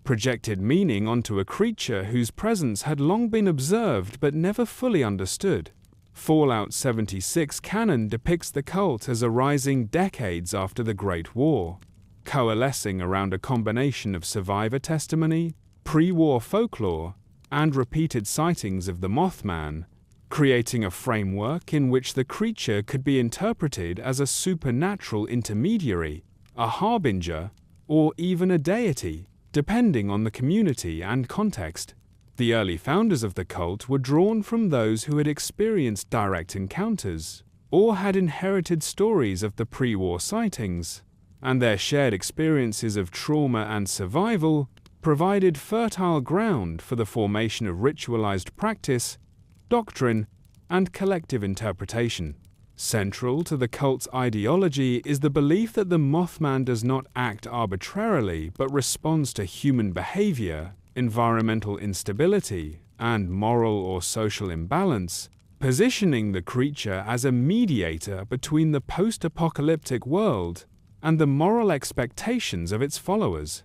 projected meaning onto a creature whose presence had long been observed but never fully understood. Fallout 76 canon depicts the cult as arising decades after the Great War, coalescing around a combination of survivor testimony, pre-war folklore, and repeated sightings of the Mothman, creating a framework in which the creature could be interpreted as a supernatural intermediary, a harbinger, or even a deity, depending on the community and context. The early founders of the cult were drawn from those who had experienced direct encounters or had inherited stories of the pre-war sightings, and their shared experiences of trauma and survival provided fertile ground for the formation of ritualized practice, doctrine, and collective interpretation. Central to the cult's ideology is the belief that the Mothman does not act arbitrarily but responds to human behavior, environmental instability, and moral or social imbalance, positioning the creature as a mediator between the post-apocalyptic world and the moral expectations of its followers.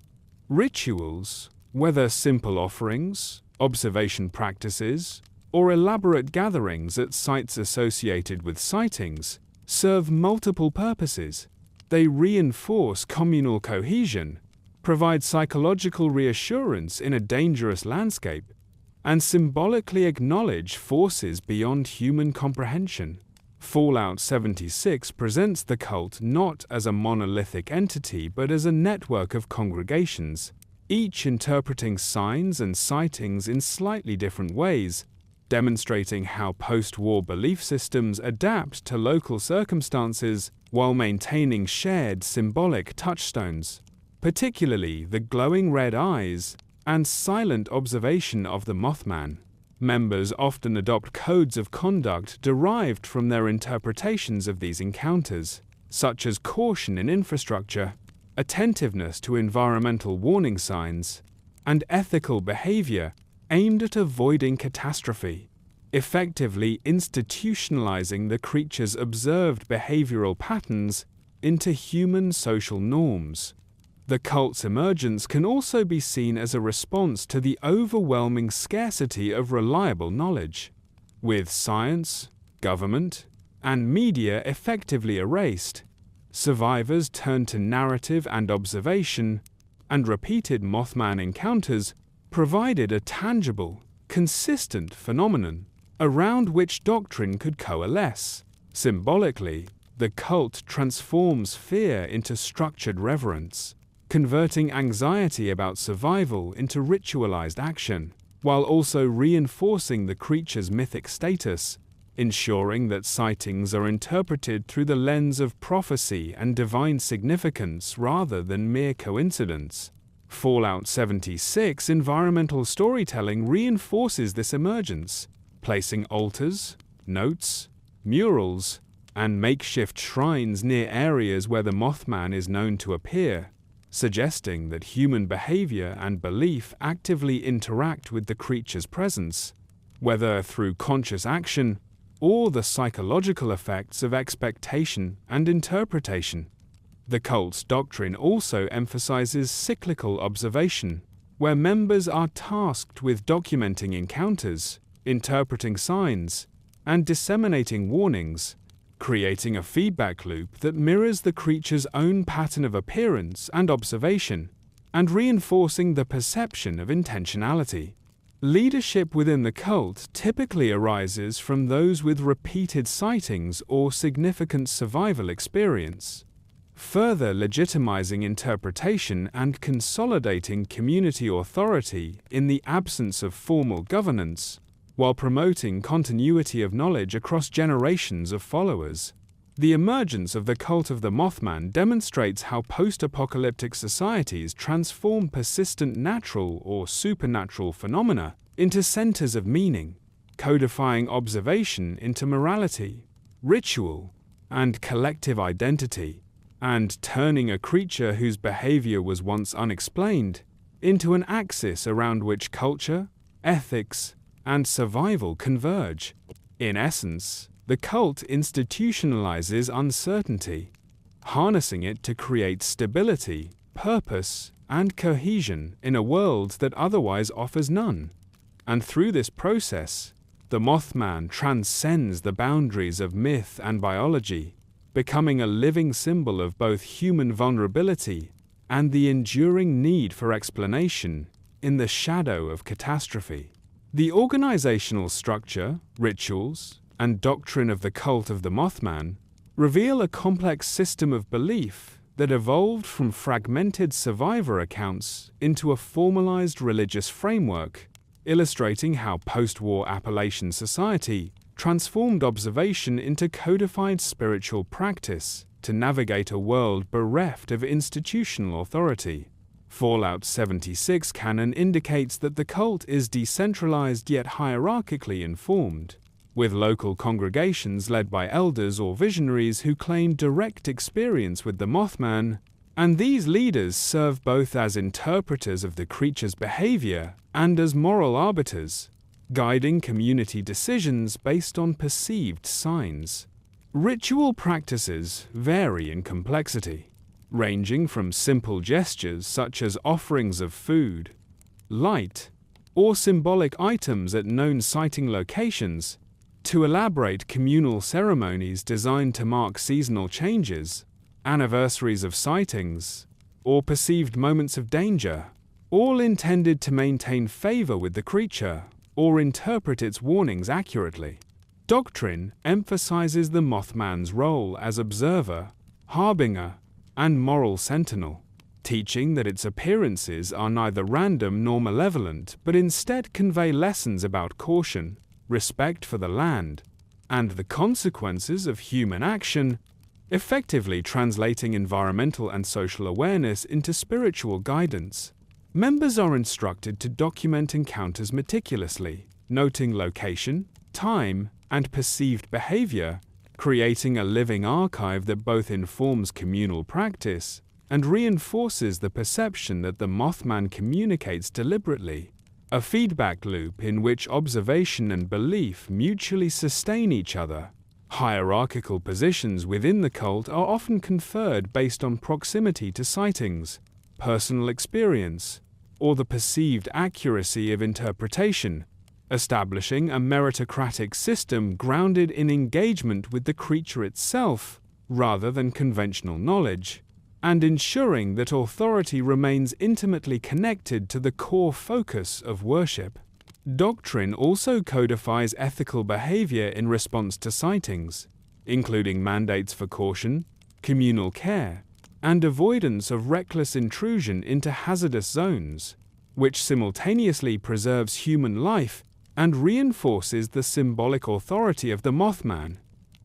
Rituals, whether simple offerings, observation practices, or elaborate gatherings at sites associated with sightings, serve multiple purposes. They reinforce communal cohesion, provide psychological reassurance in a dangerous landscape, and symbolically acknowledge forces beyond human comprehension. Fallout 76 presents the cult not as a monolithic entity but as a network of congregations, each interpreting signs and sightings in slightly different ways, demonstrating how post-war belief systems adapt to local circumstances while maintaining shared symbolic touchstones, particularly the glowing red eyes and silent observation of the Mothman. Members often adopt codes of conduct derived from their interpretations of these encounters, such as caution in infrastructure, attentiveness to environmental warning signs, and ethical behavior aimed at avoiding catastrophe, effectively institutionalizing the creature's observed behavioral patterns into human social norms. The cult's emergence can also be seen as a response to the overwhelming scarcity of reliable knowledge. With science, government, and media effectively erased, survivors turned to narrative and observation, and repeated Mothman encounters provided a tangible, consistent phenomenon around which doctrine could coalesce. Symbolically, the cult transforms fear into structured reverence, converting anxiety about survival into ritualized action, while also reinforcing the creature's mythic status, ensuring that sightings are interpreted through the lens of prophecy and divine significance rather than mere coincidence. Fallout 76 environmental storytelling reinforces this emergence, placing altars, notes, murals, and makeshift shrines near areas where the Mothman is known to appear, suggesting that human behavior and belief actively interact with the creature's presence, whether through conscious action or the psychological effects of expectation and interpretation. The cult's doctrine also emphasizes cyclical observation, where members are tasked with documenting encounters, interpreting signs, and disseminating warnings, creating a feedback loop that mirrors the creature's own pattern of appearance and observation, and reinforcing the perception of intentionality. Leadership within the cult typically arises from those with repeated sightings or significant survival experience, further legitimizing interpretation and consolidating community authority in the absence of formal governance, while promoting continuity of knowledge across generations of followers. The emergence of the cult of the Mothman demonstrates how post-apocalyptic societies transform persistent natural or supernatural phenomena into centers of meaning, codifying observation into morality, ritual, and collective identity, and turning a creature whose behavior was once unexplained into an axis around which culture, ethics, and survival converge. In essence, the cult institutionalizes uncertainty, harnessing it to create stability, purpose, and cohesion in a world that otherwise offers none. And through this process, the Mothman transcends the boundaries of myth and biology, becoming a living symbol of both human vulnerability and the enduring need for explanation in the shadow of catastrophe. The organizational structure, rituals, and doctrine of the cult of the Mothman reveal a complex system of belief that evolved from fragmented survivor accounts into a formalized religious framework, illustrating how post-war Appalachian society transformed observation into codified spiritual practice to navigate a world bereft of institutional authority. Fallout 76 canon indicates that the cult is decentralized yet hierarchically informed, with local congregations led by elders or visionaries who claim direct experience with the Mothman, and these leaders serve both as interpreters of the creature's behavior and as moral arbiters, guiding community decisions based on perceived signs. Ritual practices vary in complexity, ranging from simple gestures such as offerings of food, light, or symbolic items at known sighting locations, to elaborate communal ceremonies designed to mark seasonal changes, anniversaries of sightings, or perceived moments of danger, all intended to maintain favor with the creature or interpret its warnings accurately. Doctrine emphasizes the Mothman's role as observer, harbinger, and moral sentinel, teaching that its appearances are neither random nor malevolent but instead convey lessons about caution, respect for the land, and the consequences of human action, effectively translating environmental and social awareness into spiritual guidance. Members are instructed to document encounters meticulously, noting location, time, and perceived behavior, creating a living archive that both informs communal practice and reinforces the perception that the Mothman communicates deliberately, a feedback loop in which observation and belief mutually sustain each other. Hierarchical positions within the cult are often conferred based on proximity to sightings, personal experience, or the perceived accuracy of interpretation, establishing a meritocratic system grounded in engagement with the creature itself rather than conventional knowledge, and ensuring that authority remains intimately connected to the core focus of worship. Doctrine also codifies ethical behavior in response to sightings, including mandates for caution, communal care, and avoidance of reckless intrusion into hazardous zones, which simultaneously preserves human life and reinforces the symbolic authority of the Mothman,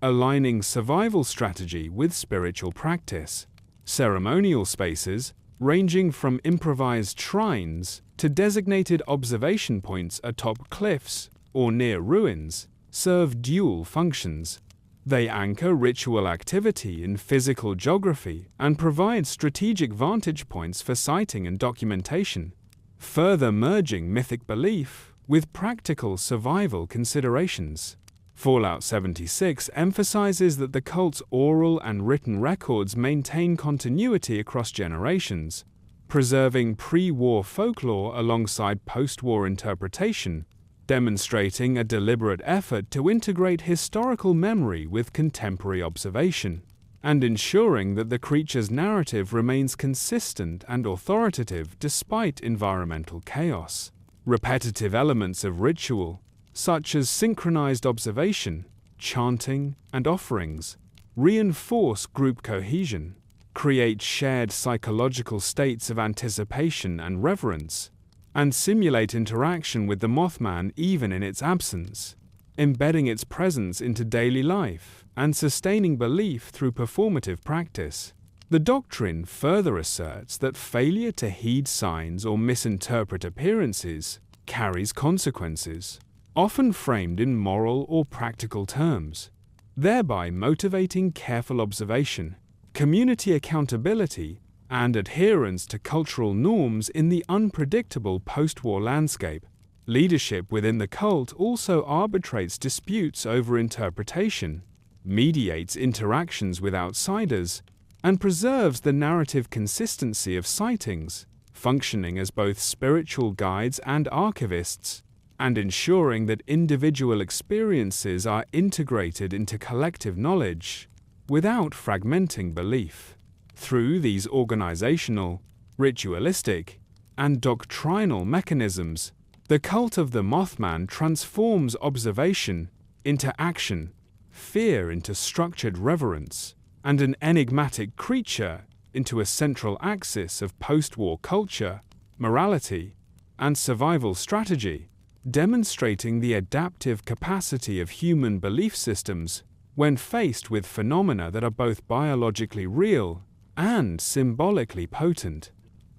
aligning survival strategy with spiritual practice. Ceremonial spaces, ranging from improvised shrines to designated observation points atop cliffs or near ruins, serve dual functions. They anchor ritual activity in physical geography and provide strategic vantage points for sighting and documentation, further merging mythic belief with practical survival considerations. Fallout 76 emphasizes that the cult's oral and written records maintain continuity across generations, preserving pre-war folklore alongside post-war interpretation, demonstrating a deliberate effort to integrate historical memory with contemporary observation, and ensuring that the creature's narrative remains consistent and authoritative despite environmental chaos. Repetitive elements of ritual, such as synchronized observation, chanting, and offerings, reinforce group cohesion, create shared psychological states of anticipation and reverence, and simulate interaction with the Mothman even in its absence, embedding its presence into daily life and sustaining belief through performative practice. The doctrine further asserts that failure to heed signs or misinterpret appearances carries consequences, often framed in moral or practical terms, thereby motivating careful observation, community accountability, and adherence to cultural norms in the unpredictable post-war landscape. Leadership within the cult also arbitrates disputes over interpretation, mediates interactions with outsiders, and preserves the narrative consistency of sightings, functioning as both spiritual guides and archivists, and ensuring that individual experiences are integrated into collective knowledge without fragmenting belief. Through these organizational, ritualistic, and doctrinal mechanisms, the cult of the Mothman transforms observation into action, fear into structured reverence, and an enigmatic creature into a central axis of post-war culture, morality, and survival strategy, demonstrating the adaptive capacity of human belief systems when faced with phenomena that are both biologically real and symbolically potent.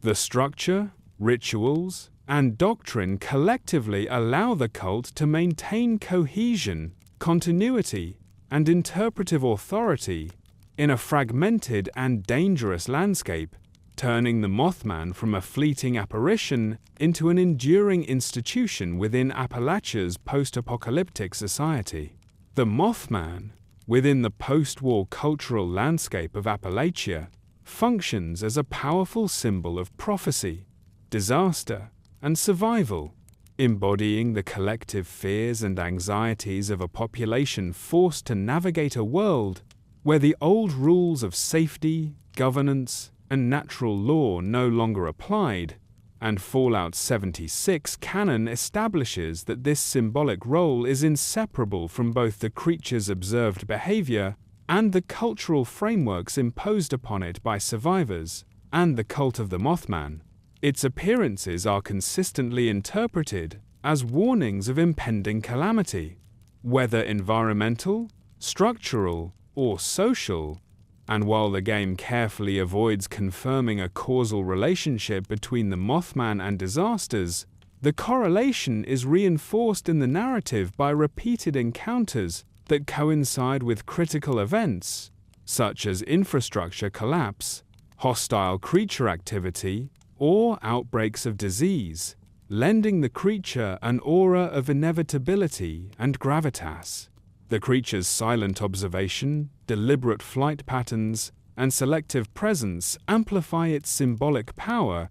The structure, rituals, and doctrine collectively allow the cult to maintain cohesion, continuity, and interpretive authority in a fragmented and dangerous landscape, turning the Mothman from a fleeting apparition into an enduring institution within Appalachia's post-apocalyptic society. The Mothman, within the post-war cultural landscape of Appalachia, functions as a powerful symbol of prophecy, disaster, and survival, embodying the collective fears and anxieties of a population forced to navigate a world where the old rules of safety, governance, and natural law no longer applied, and Fallout 76 canon establishes that this symbolic role is inseparable from both the creature's observed behavior and the cultural frameworks imposed upon it by survivors and the cult of the Mothman. Its appearances are consistently interpreted as warnings of impending calamity, whether environmental, structural, or social. And while the game carefully avoids confirming a causal relationship between the Mothman and disasters, the correlation is reinforced in the narrative by repeated encounters that coincide with critical events, such as infrastructure collapse, hostile creature activity, or outbreaks of disease, lending the creature an aura of inevitability and gravitas. The creature's silent observation, deliberate flight patterns, and selective presence amplify its symbolic power,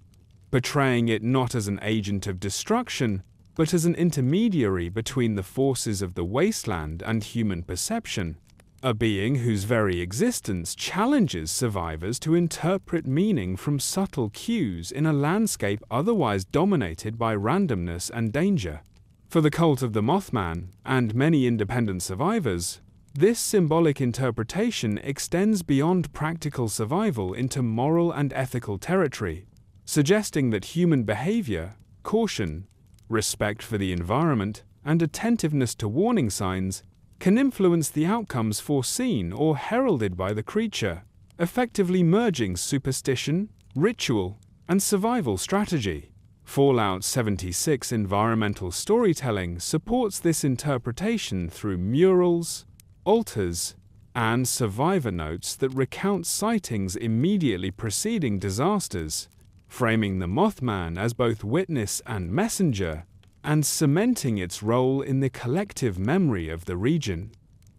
portraying it not as an agent of destruction, but as an intermediary between the forces of the wasteland and human perception, a being whose very existence challenges survivors to interpret meaning from subtle cues in a landscape otherwise dominated by randomness and danger. For the cult of the Mothman, and many independent survivors, this symbolic interpretation extends beyond practical survival into moral and ethical territory, suggesting that human behavior, caution, respect for the environment, and attentiveness to warning signs can influence the outcomes foreseen or heralded by the creature, effectively merging superstition, ritual, and survival strategy. Fallout 76 environmental storytelling supports this interpretation through murals, altars, and survivor notes that recount sightings immediately preceding disasters, framing the Mothman as both witness and messenger, and cementing its role in the collective memory of the region.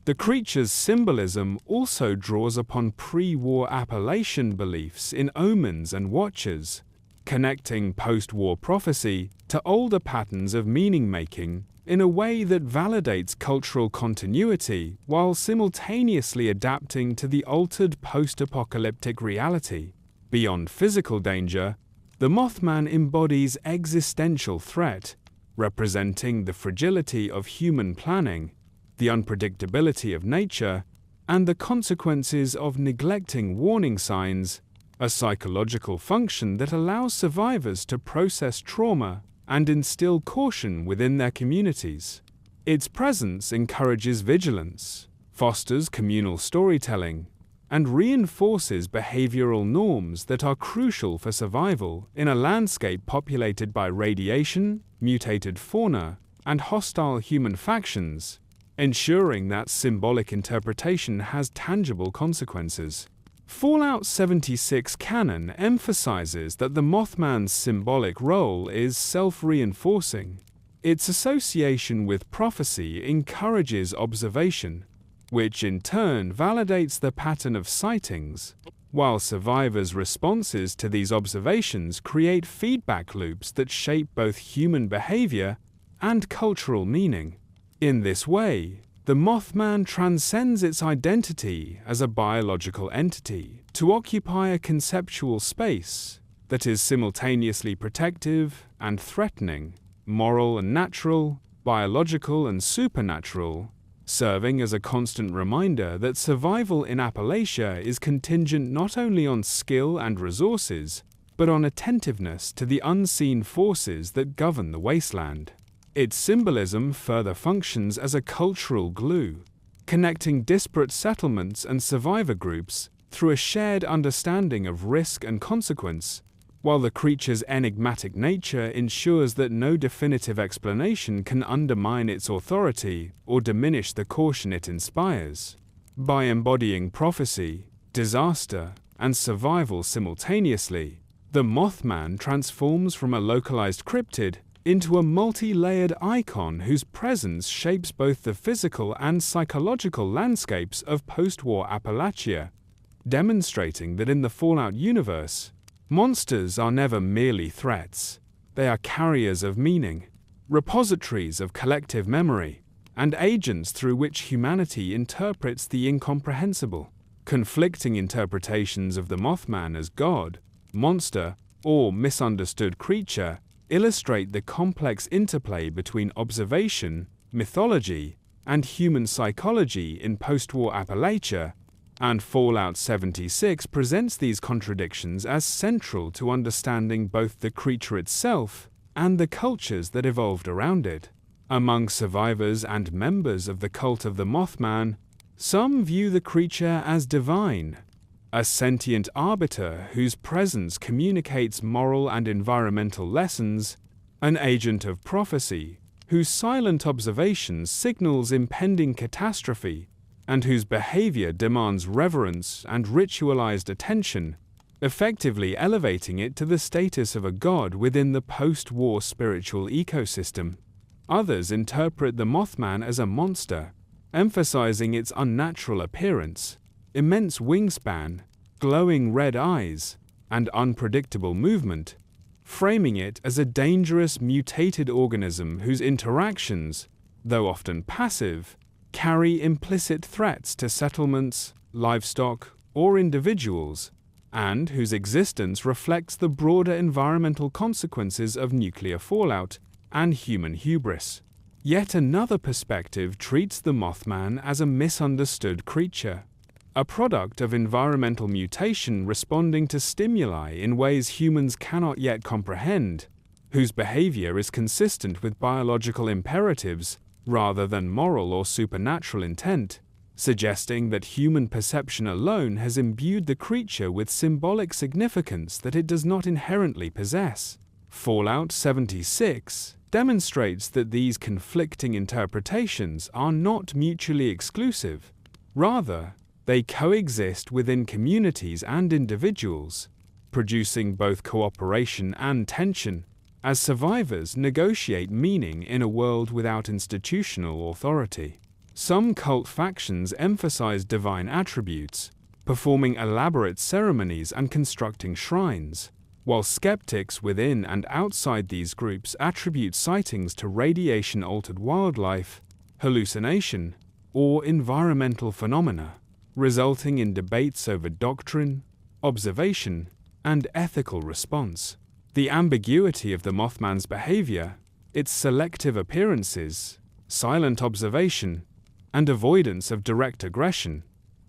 The creature's symbolism also draws upon pre-war Appalachian beliefs in omens and watchers, connecting post-war prophecy to older patterns of meaning-making in a way that validates cultural continuity while simultaneously adapting to the altered post-apocalyptic reality. Beyond physical danger, the Mothman embodies existential threat, representing the fragility of human planning, the unpredictability of nature, and the consequences of neglecting warning signs, a psychological function that allows survivors to process trauma and instill caution within their communities. Its presence encourages vigilance, fosters communal storytelling, and reinforces behavioral norms that are crucial for survival in a landscape populated by radiation, mutated fauna, and hostile human factions, ensuring that symbolic interpretation has tangible consequences. Fallout 76 canon emphasizes that the Mothman's symbolic role is self-reinforcing. Its association with prophecy encourages observation, which in turn validates the pattern of sightings, while survivors' responses to these observations create feedback loops that shape both human behavior and cultural meaning. In this way, the Mothman transcends its identity as a biological entity to occupy a conceptual space that is simultaneously protective and threatening, moral and natural, biological and supernatural, serving as a constant reminder that survival in Appalachia is contingent not only on skill and resources, but on attentiveness to the unseen forces that govern the wasteland. Its symbolism further functions as a cultural glue, connecting disparate settlements and survivor groups through a shared understanding of risk and consequence, while the creature's enigmatic nature ensures that no definitive explanation can undermine its authority or diminish the caution it inspires. By embodying prophecy, disaster, and survival simultaneously, the Mothman transforms from a localized cryptid into a multi-layered icon whose presence shapes both the physical and psychological landscapes of post-war Appalachia, demonstrating that in the Fallout universe, monsters are never merely threats. They are carriers of meaning, repositories of collective memory, and agents through which humanity interprets the incomprehensible. Conflicting interpretations of the Mothman as god, monster, or misunderstood creature illustrate the complex interplay between observation, mythology, and human psychology in post-war Appalachia, and Fallout 76 presents these contradictions as central to understanding both the creature itself and the cultures that evolved around it. Among survivors and members of the cult of the Mothman, some view the creature as divine, a sentient arbiter whose presence communicates moral and environmental lessons, an agent of prophecy whose silent observation signals impending catastrophe, and whose behavior demands reverence and ritualized attention, effectively elevating it to the status of a god within the post-war spiritual ecosystem. Others interpret the Mothman as a monster, emphasizing its unnatural appearance, immense wingspan, glowing red eyes, and unpredictable movement, framing it as a dangerous mutated organism whose interactions, though often passive, carry implicit threats to settlements, livestock, or individuals, and whose existence reflects the broader environmental consequences of nuclear fallout and human hubris. Yet another perspective treats the Mothman as a misunderstood creature, a product of environmental mutation responding to stimuli in ways humans cannot yet comprehend, whose behavior is consistent with biological imperatives rather than moral or supernatural intent, suggesting that human perception alone has imbued the creature with symbolic significance that it does not inherently possess. Fallout 76 demonstrates that these conflicting interpretations are not mutually exclusive. Rather, they coexist within communities and individuals, producing both cooperation and tension as survivors negotiate meaning in a world without institutional authority. Some cult factions emphasize divine attributes, performing elaborate ceremonies and constructing shrines, while skeptics within and outside these groups attribute sightings to radiation-altered wildlife, hallucination, or environmental phenomena, resulting in debates over doctrine, observation, and ethical response. The ambiguity of the Mothman's behavior, its selective appearances, silent observation, and avoidance of direct aggression,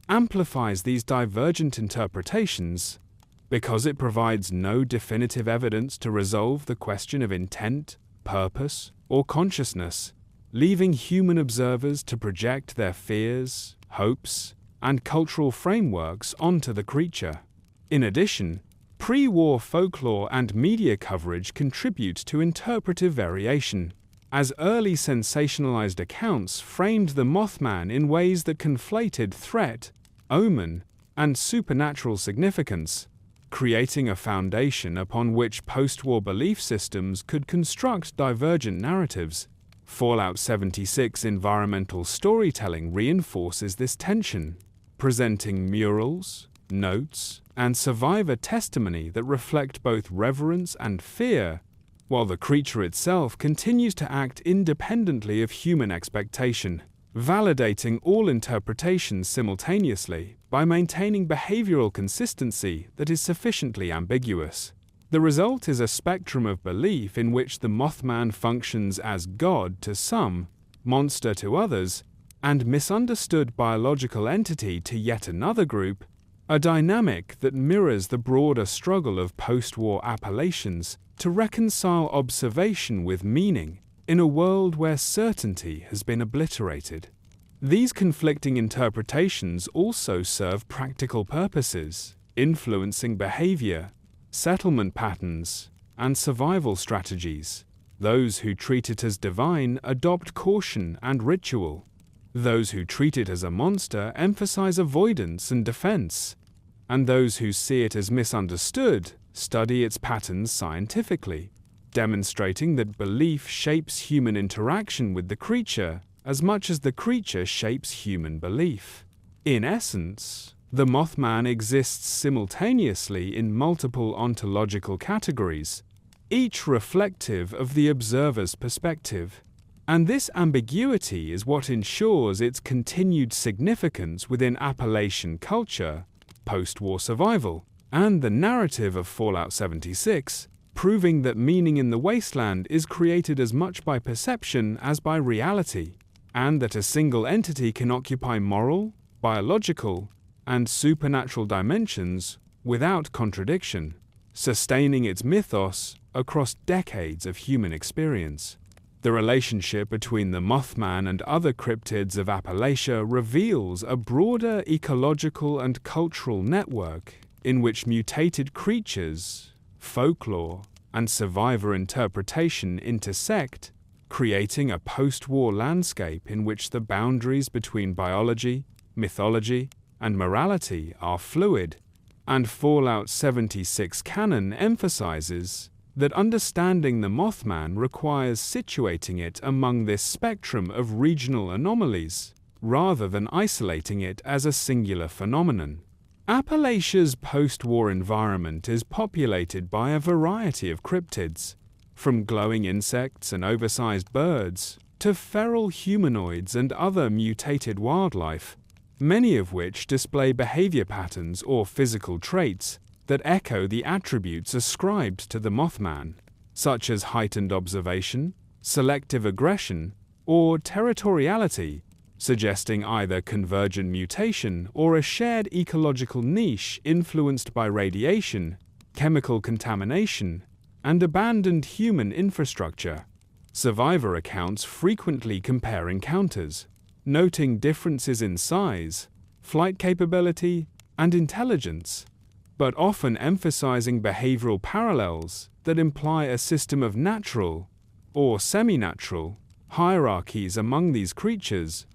amplifies these divergent interpretations because it provides no definitive evidence to resolve the question of intent, purpose, or consciousness, leaving human observers to project their fears, hopes, and cultural frameworks onto the creature. In addition, pre-war folklore and media coverage contribute to interpretive variation, as early sensationalized accounts framed the Mothman in ways that conflated threat, omen, and supernatural significance, creating a foundation upon which post-war belief systems could construct divergent narratives. Fallout 76 environmental storytelling reinforces this tension, presenting murals, notes, and survivor testimony that reflect both reverence and fear, while the creature itself continues to act independently of human expectation, validating all interpretations simultaneously by maintaining behavioral consistency that is sufficiently ambiguous. The result is a spectrum of belief in which the Mothman functions as god to some, monster to others, and misunderstood biological entity to yet another group, a dynamic that mirrors the broader struggle of post-war Appalachians to reconcile observation with meaning in a world where certainty has been obliterated. These conflicting interpretations also serve practical purposes, influencing behavior, settlement patterns, and survival strategies. Those who treat it as divine adopt caution and ritual. Those who treat it as a monster emphasize avoidance and defense, and those who see it as misunderstood study its patterns scientifically, demonstrating that belief shapes human interaction with the creature as much as the creature shapes human belief. In essence, the Mothman exists simultaneously in multiple ontological categories, each reflective of the observer's perspective. And this ambiguity is what ensures its continued significance within Appalachian culture, post-war survival, and the narrative of Fallout 76, proving that meaning in the wasteland is created as much by perception as by reality, and that a single entity can occupy moral, biological, and supernatural dimensions without contradiction. sustaining its mythos across decades of human experience. The relationship between the Mothman and other cryptids of Appalachia reveals a broader ecological and cultural network in which mutated creatures, folklore, and survivor interpretation intersect, creating a post-war landscape in which the boundaries between biology, mythology, and morality are fluid. And Fallout 76 canon emphasizes that understanding the Mothman requires situating it among this spectrum of regional anomalies, rather than isolating it as a singular phenomenon. Appalachia's post-war environment is populated by a variety of cryptids, from glowing insects and oversized birds to feral humanoids and other mutated wildlife, many of which display behavior patterns or physical traits that echo the attributes ascribed to the Mothman, such as heightened observation, selective aggression, or territoriality, suggesting either convergent mutation or a shared ecological niche influenced by radiation, chemical contamination, and abandoned human infrastructure. Survivor accounts frequently compare encounters, noting differences in size, flight capability, and intelligence, but often emphasizing behavioral parallels that imply a system of natural, or semi-natural, hierarchies among these creatures,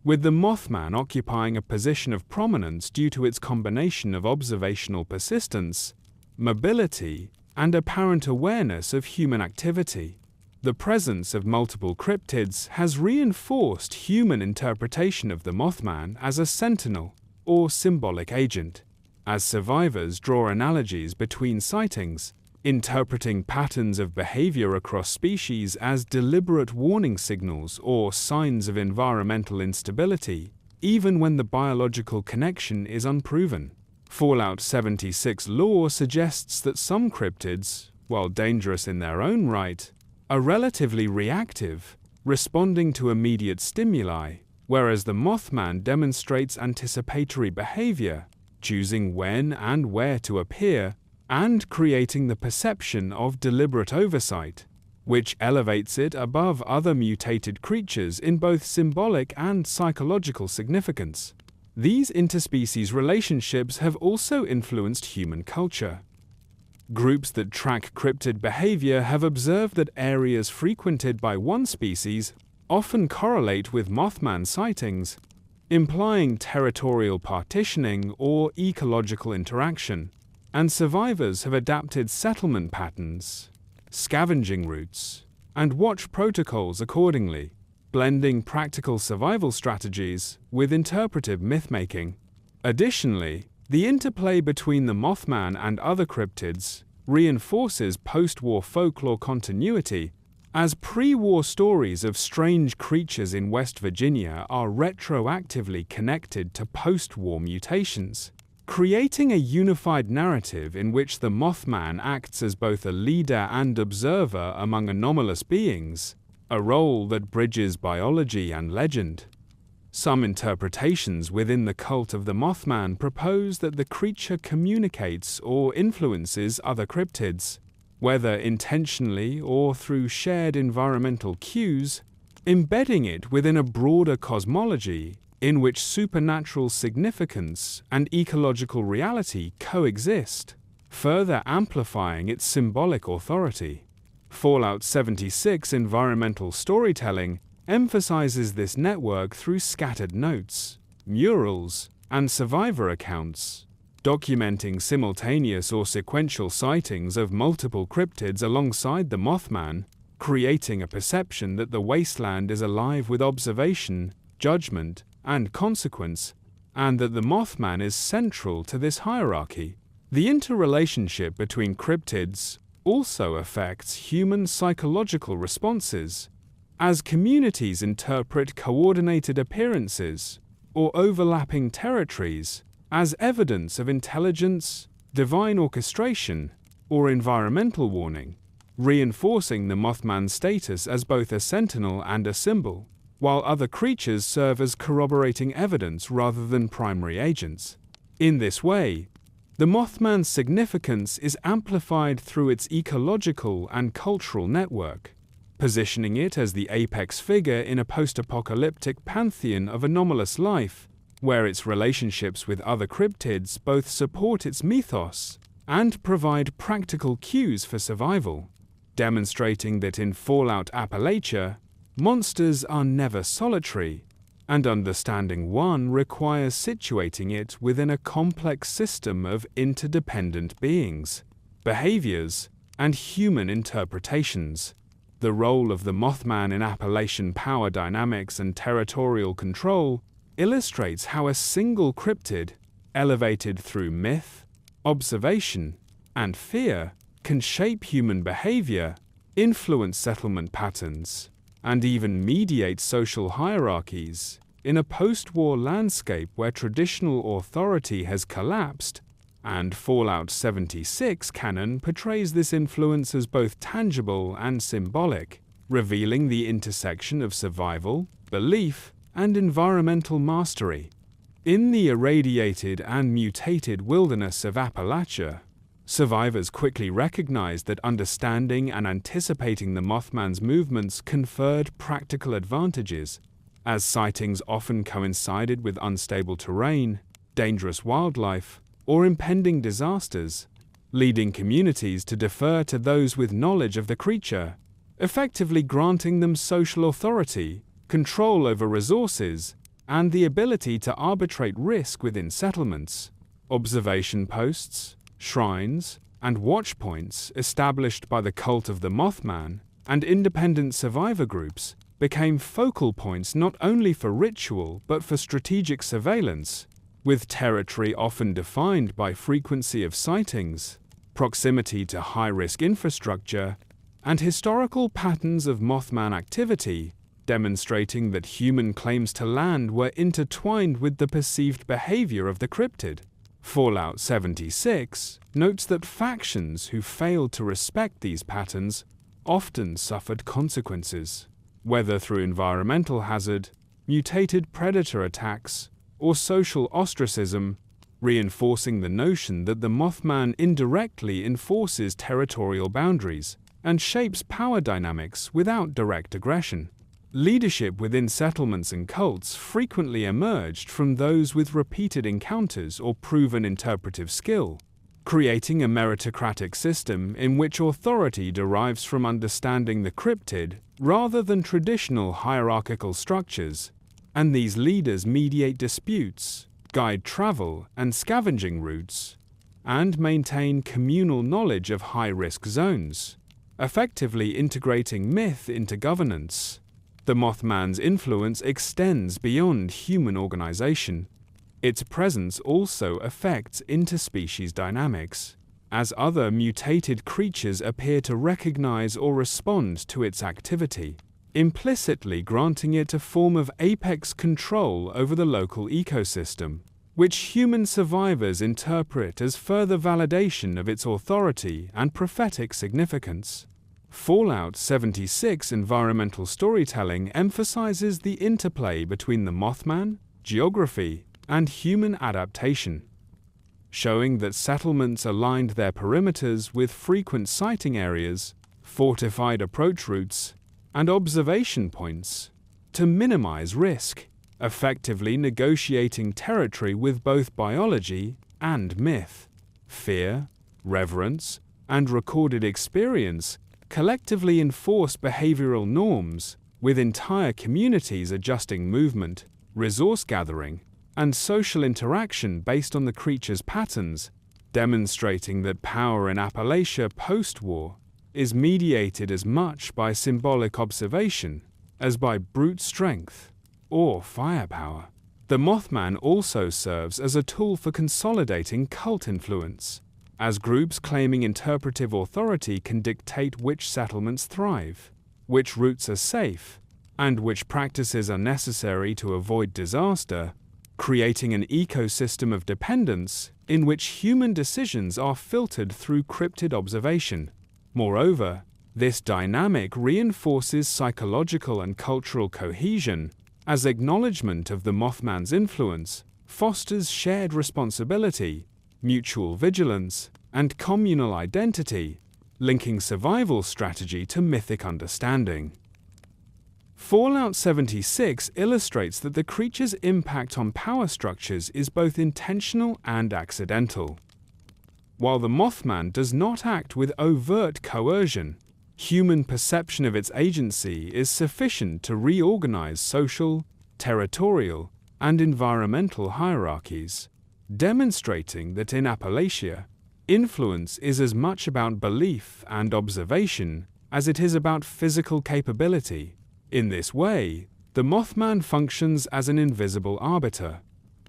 with the Mothman occupying a position of prominence due to its combination of observational persistence, mobility, and apparent awareness of human activity. The presence of multiple cryptids has reinforced human interpretation of the Mothman as a sentinel or symbolic agent, as survivors draw analogies between sightings, interpreting patterns of behavior across species as deliberate warning signals or signs of environmental instability, even when the biological connection is unproven. Fallout 76 lore suggests that some cryptids, while dangerous in their own right, are relatively reactive, responding to immediate stimuli, whereas the Mothman demonstrates anticipatory behavior, choosing when and where to appear, and creating the perception of deliberate oversight, which elevates it above other mutated creatures in both symbolic and psychological significance. These interspecies relationships have also influenced human culture. Groups that track cryptid behavior have observed that areas frequented by one species often correlate with Mothman sightings, implying territorial partitioning or ecological interaction, and survivors have adapted settlement patterns, scavenging routes, and watch protocols accordingly, blending practical survival strategies with interpretive myth-making. Additionally, the interplay between the Mothman and other cryptids reinforces post-war folklore continuity, as pre-war stories of strange creatures in West Virginia are retroactively connected to post-war mutations, creating a unified narrative in which the Mothman acts as both a leader and observer among anomalous beings, a role that bridges biology and legend. Some interpretations within the cult of the Mothman propose that the creature communicates or influences other cryptids, whether intentionally or through shared environmental cues, embedding it within a broader cosmology in which supernatural significance and ecological reality coexist, further amplifying its symbolic authority. Fallout 76 environmental storytelling emphasizes this network through scattered notes, murals, and survivor accounts, documenting simultaneous or sequential sightings of multiple cryptids alongside the Mothman, creating a perception that the wasteland is alive with observation, judgment, and consequence, and that the Mothman is central to this hierarchy. The interrelationship between cryptids also affects human psychological responses, as communities interpret coordinated appearances or overlapping territories as evidence of intelligence, divine orchestration, or environmental warning, reinforcing the Mothman's status as both a sentinel and a symbol, while other creatures serve as corroborating evidence rather than primary agents. In this way, The Mothman's significance is amplified through its ecological and cultural network, positioning it as the apex figure in a post-apocalyptic pantheon of anomalous life, where its relationships with other cryptids both support its mythos and provide practical cues for survival, demonstrating that in Fallout Appalachia, monsters are never solitary, and understanding one requires situating it within a complex system of interdependent beings, behaviors, and human interpretations. The role of the Mothman in Appalachian power dynamics and territorial control illustrates how a single cryptid, elevated through myth, observation, and fear, can shape human behavior, influence settlement patterns, and even mediate social hierarchies in a post-war landscape where traditional authority has collapsed, and Fallout 76 canon portrays this influence as both tangible and symbolic, revealing the intersection of survival, belief, and environmental mastery. In the irradiated and mutated wilderness of Appalachia, survivors quickly recognized that understanding and anticipating the Mothman's movements conferred practical advantages, as sightings often coincided with unstable terrain, dangerous wildlife, or impending disasters, leading communities to defer to those with knowledge of the creature, effectively granting them social authority, control over resources, and the ability to arbitrate risk within settlements. Observation posts, shrines, and watch points established by the cult of the Mothman and independent survivor groups became focal points not only for ritual but for strategic surveillance, with territory often defined by frequency of sightings, proximity to high-risk infrastructure, and historical patterns of Mothman activity, demonstrating that human claims to land were intertwined with the perceived behavior of the cryptid. Fallout 76 notes that factions who failed to respect these patterns often suffered consequences, whether through environmental hazard, mutated predator attacks, or social ostracism, reinforcing the notion that the Mothman indirectly enforces territorial boundaries and shapes power dynamics without direct aggression. Leadership within settlements and cults frequently emerged from those with repeated encounters or proven interpretive skill, creating a meritocratic system in which authority derives from understanding the cryptid rather than traditional hierarchical structures, and these leaders mediate disputes, guide travel and scavenging routes, and maintain communal knowledge of high-risk zones, effectively integrating myth into governance. The Mothman's influence extends beyond human organization. Its presence also affects interspecies dynamics, as other mutated creatures appear to recognize or respond to its activity, implicitly granting it a form of apex control over the local ecosystem, which human survivors interpret as further validation of its authority and prophetic significance. Fallout 76 environmental storytelling emphasizes the interplay between the Mothman, geography, and human adaptation, showing that settlements aligned their perimeters with frequent sighting areas, fortified approach routes, and observation points to minimize risk, effectively negotiating territory with both biology and myth. Fear, reverence, and recorded experience collectively enforce behavioral norms, with entire communities adjusting movement, resource gathering, and social interaction based on the creature's patterns, demonstrating that power in Appalachia post-war is mediated as much by symbolic observation as by brute strength or firepower. The Mothman also serves as a tool for consolidating cult influence, as groups claiming interpretive authority can dictate which settlements thrive, which routes are safe, and which practices are necessary to avoid disaster, creating an ecosystem of dependence in which human decisions are filtered through cryptid observation. Moreover, this dynamic reinforces psychological and cultural cohesion, as acknowledgement of the Mothman's influence fosters shared responsibility mutual vigilance, and communal identity, linking survival strategy to mythic understanding. Fallout 76 illustrates that the creature's impact on power structures is both intentional and accidental. While the Mothman does not act with overt coercion, human perception of its agency is sufficient to reorganize social, territorial, and environmental hierarchies, demonstrating that in Appalachia, influence is as much about belief and observation as it is about physical capability. In this way, the Mothman functions as an invisible arbiter,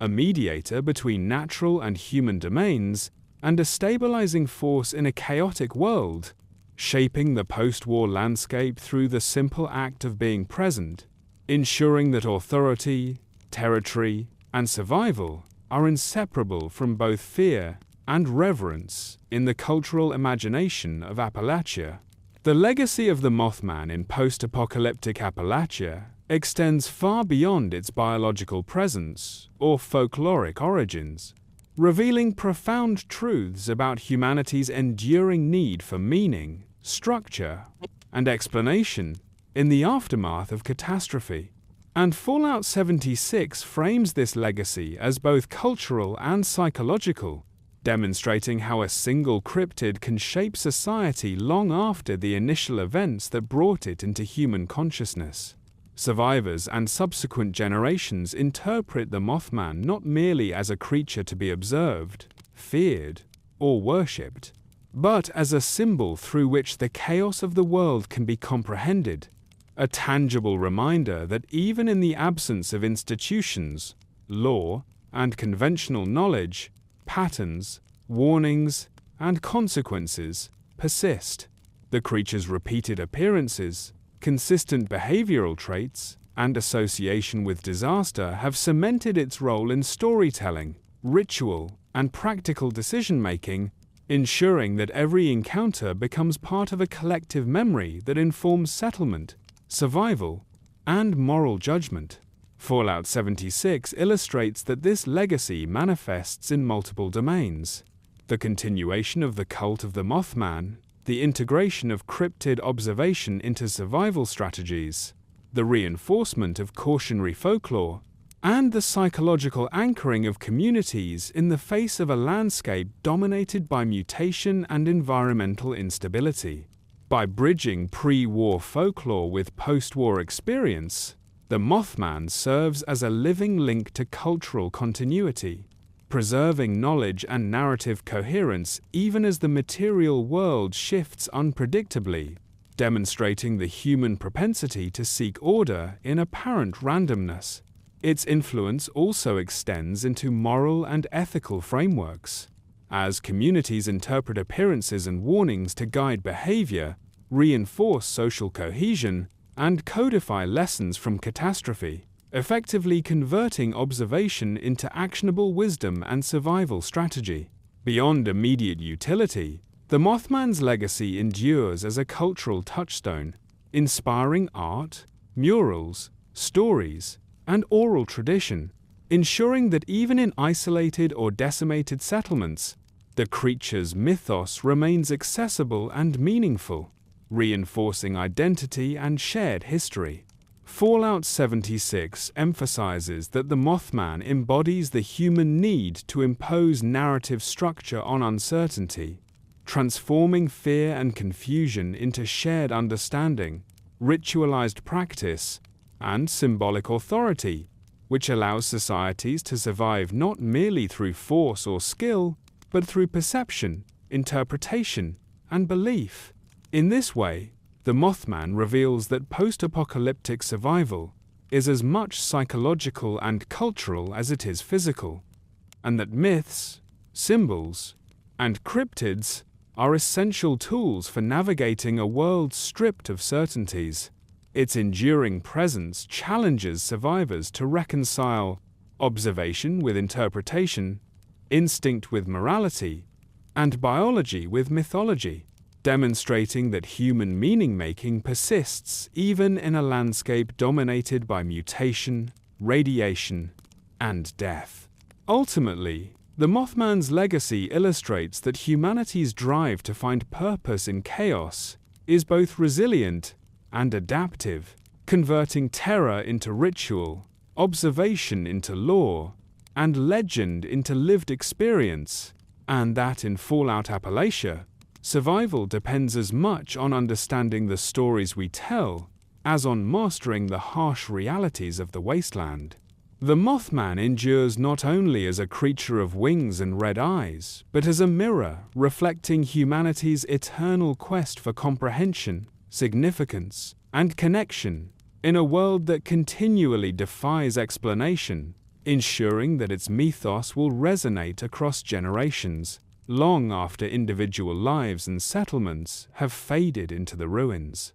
a mediator between natural and human domains, and a stabilizing force in a chaotic world, shaping the post-war landscape through the simple act of being present, ensuring that authority, territory, and survival are inseparable from both fear and reverence in the cultural imagination of Appalachia. The legacy of the Mothman in post-apocalyptic Appalachia extends far beyond its biological presence or folkloric origins, revealing profound truths about humanity's enduring need for meaning, structure, and explanation in the aftermath of catastrophe. And Fallout 76 frames this legacy as both cultural and psychological, demonstrating how a single cryptid can shape society long after the initial events that brought it into human consciousness. Survivors and subsequent generations interpret the Mothman not merely as a creature to be observed, feared, or worshipped, but as a symbol through which the chaos of the world can be comprehended, a tangible reminder that even in the absence of institutions, law, and conventional knowledge, patterns, warnings, and consequences persist. The creature's repeated appearances, consistent behavioral traits, and association with disaster have cemented its role in storytelling, ritual, and practical decision-making, ensuring that every encounter becomes part of a collective memory that informs settlement, survival, and moral judgment. Fallout 76 illustrates that this legacy manifests in multiple domains: the continuation of the cult of the Mothman, the integration of cryptid observation into survival strategies, the reinforcement of cautionary folklore, and the psychological anchoring of communities in the face of a landscape dominated by mutation and environmental instability. By bridging pre-war folklore with post-war experience, the Mothman serves as a living link to cultural continuity, preserving knowledge and narrative coherence even as the material world shifts unpredictably, demonstrating the human propensity to seek order in apparent randomness. Its influence also extends into moral and ethical frameworks, as communities interpret appearances and warnings to guide behavior, reinforce social cohesion, and codify lessons from catastrophe, effectively converting observation into actionable wisdom and survival strategy. Beyond immediate utility, the Mothman's legacy endures as a cultural touchstone, inspiring art, murals, stories, and oral tradition, ensuring that even in isolated or decimated settlements, the creature's mythos remains accessible and meaningful, reinforcing identity and shared history. Fallout 76 emphasizes that the Mothman embodies the human need to impose narrative structure on uncertainty, transforming fear and confusion into shared understanding, ritualized practice, and symbolic authority, which allows societies to survive not merely through force or skill, but through perception, interpretation, and belief. In this way, the Mothman reveals that post-apocalyptic survival is as much psychological and cultural as it is physical, and that myths, symbols, and cryptids are essential tools for navigating a world stripped of certainties. Its enduring presence challenges survivors to reconcile observation with interpretation, instinct with morality, and biology with mythology, demonstrating that human meaning-making persists even in a landscape dominated by mutation, radiation, and death. Ultimately, The Mothman's legacy illustrates that humanity's drive to find purpose in chaos is both resilient and adaptive, converting terror into ritual, observation into lore, and legend into lived experience, and that in Fallout Appalachia, survival depends as much on understanding the stories we tell as on mastering the harsh realities of the wasteland. The Mothman endures not only as a creature of wings and red eyes, but as a mirror reflecting humanity's eternal quest for comprehension, significance, and connection in a world that continually defies explanation, ensuring that its mythos will resonate across generations, long after individual lives and settlements have faded into the ruins.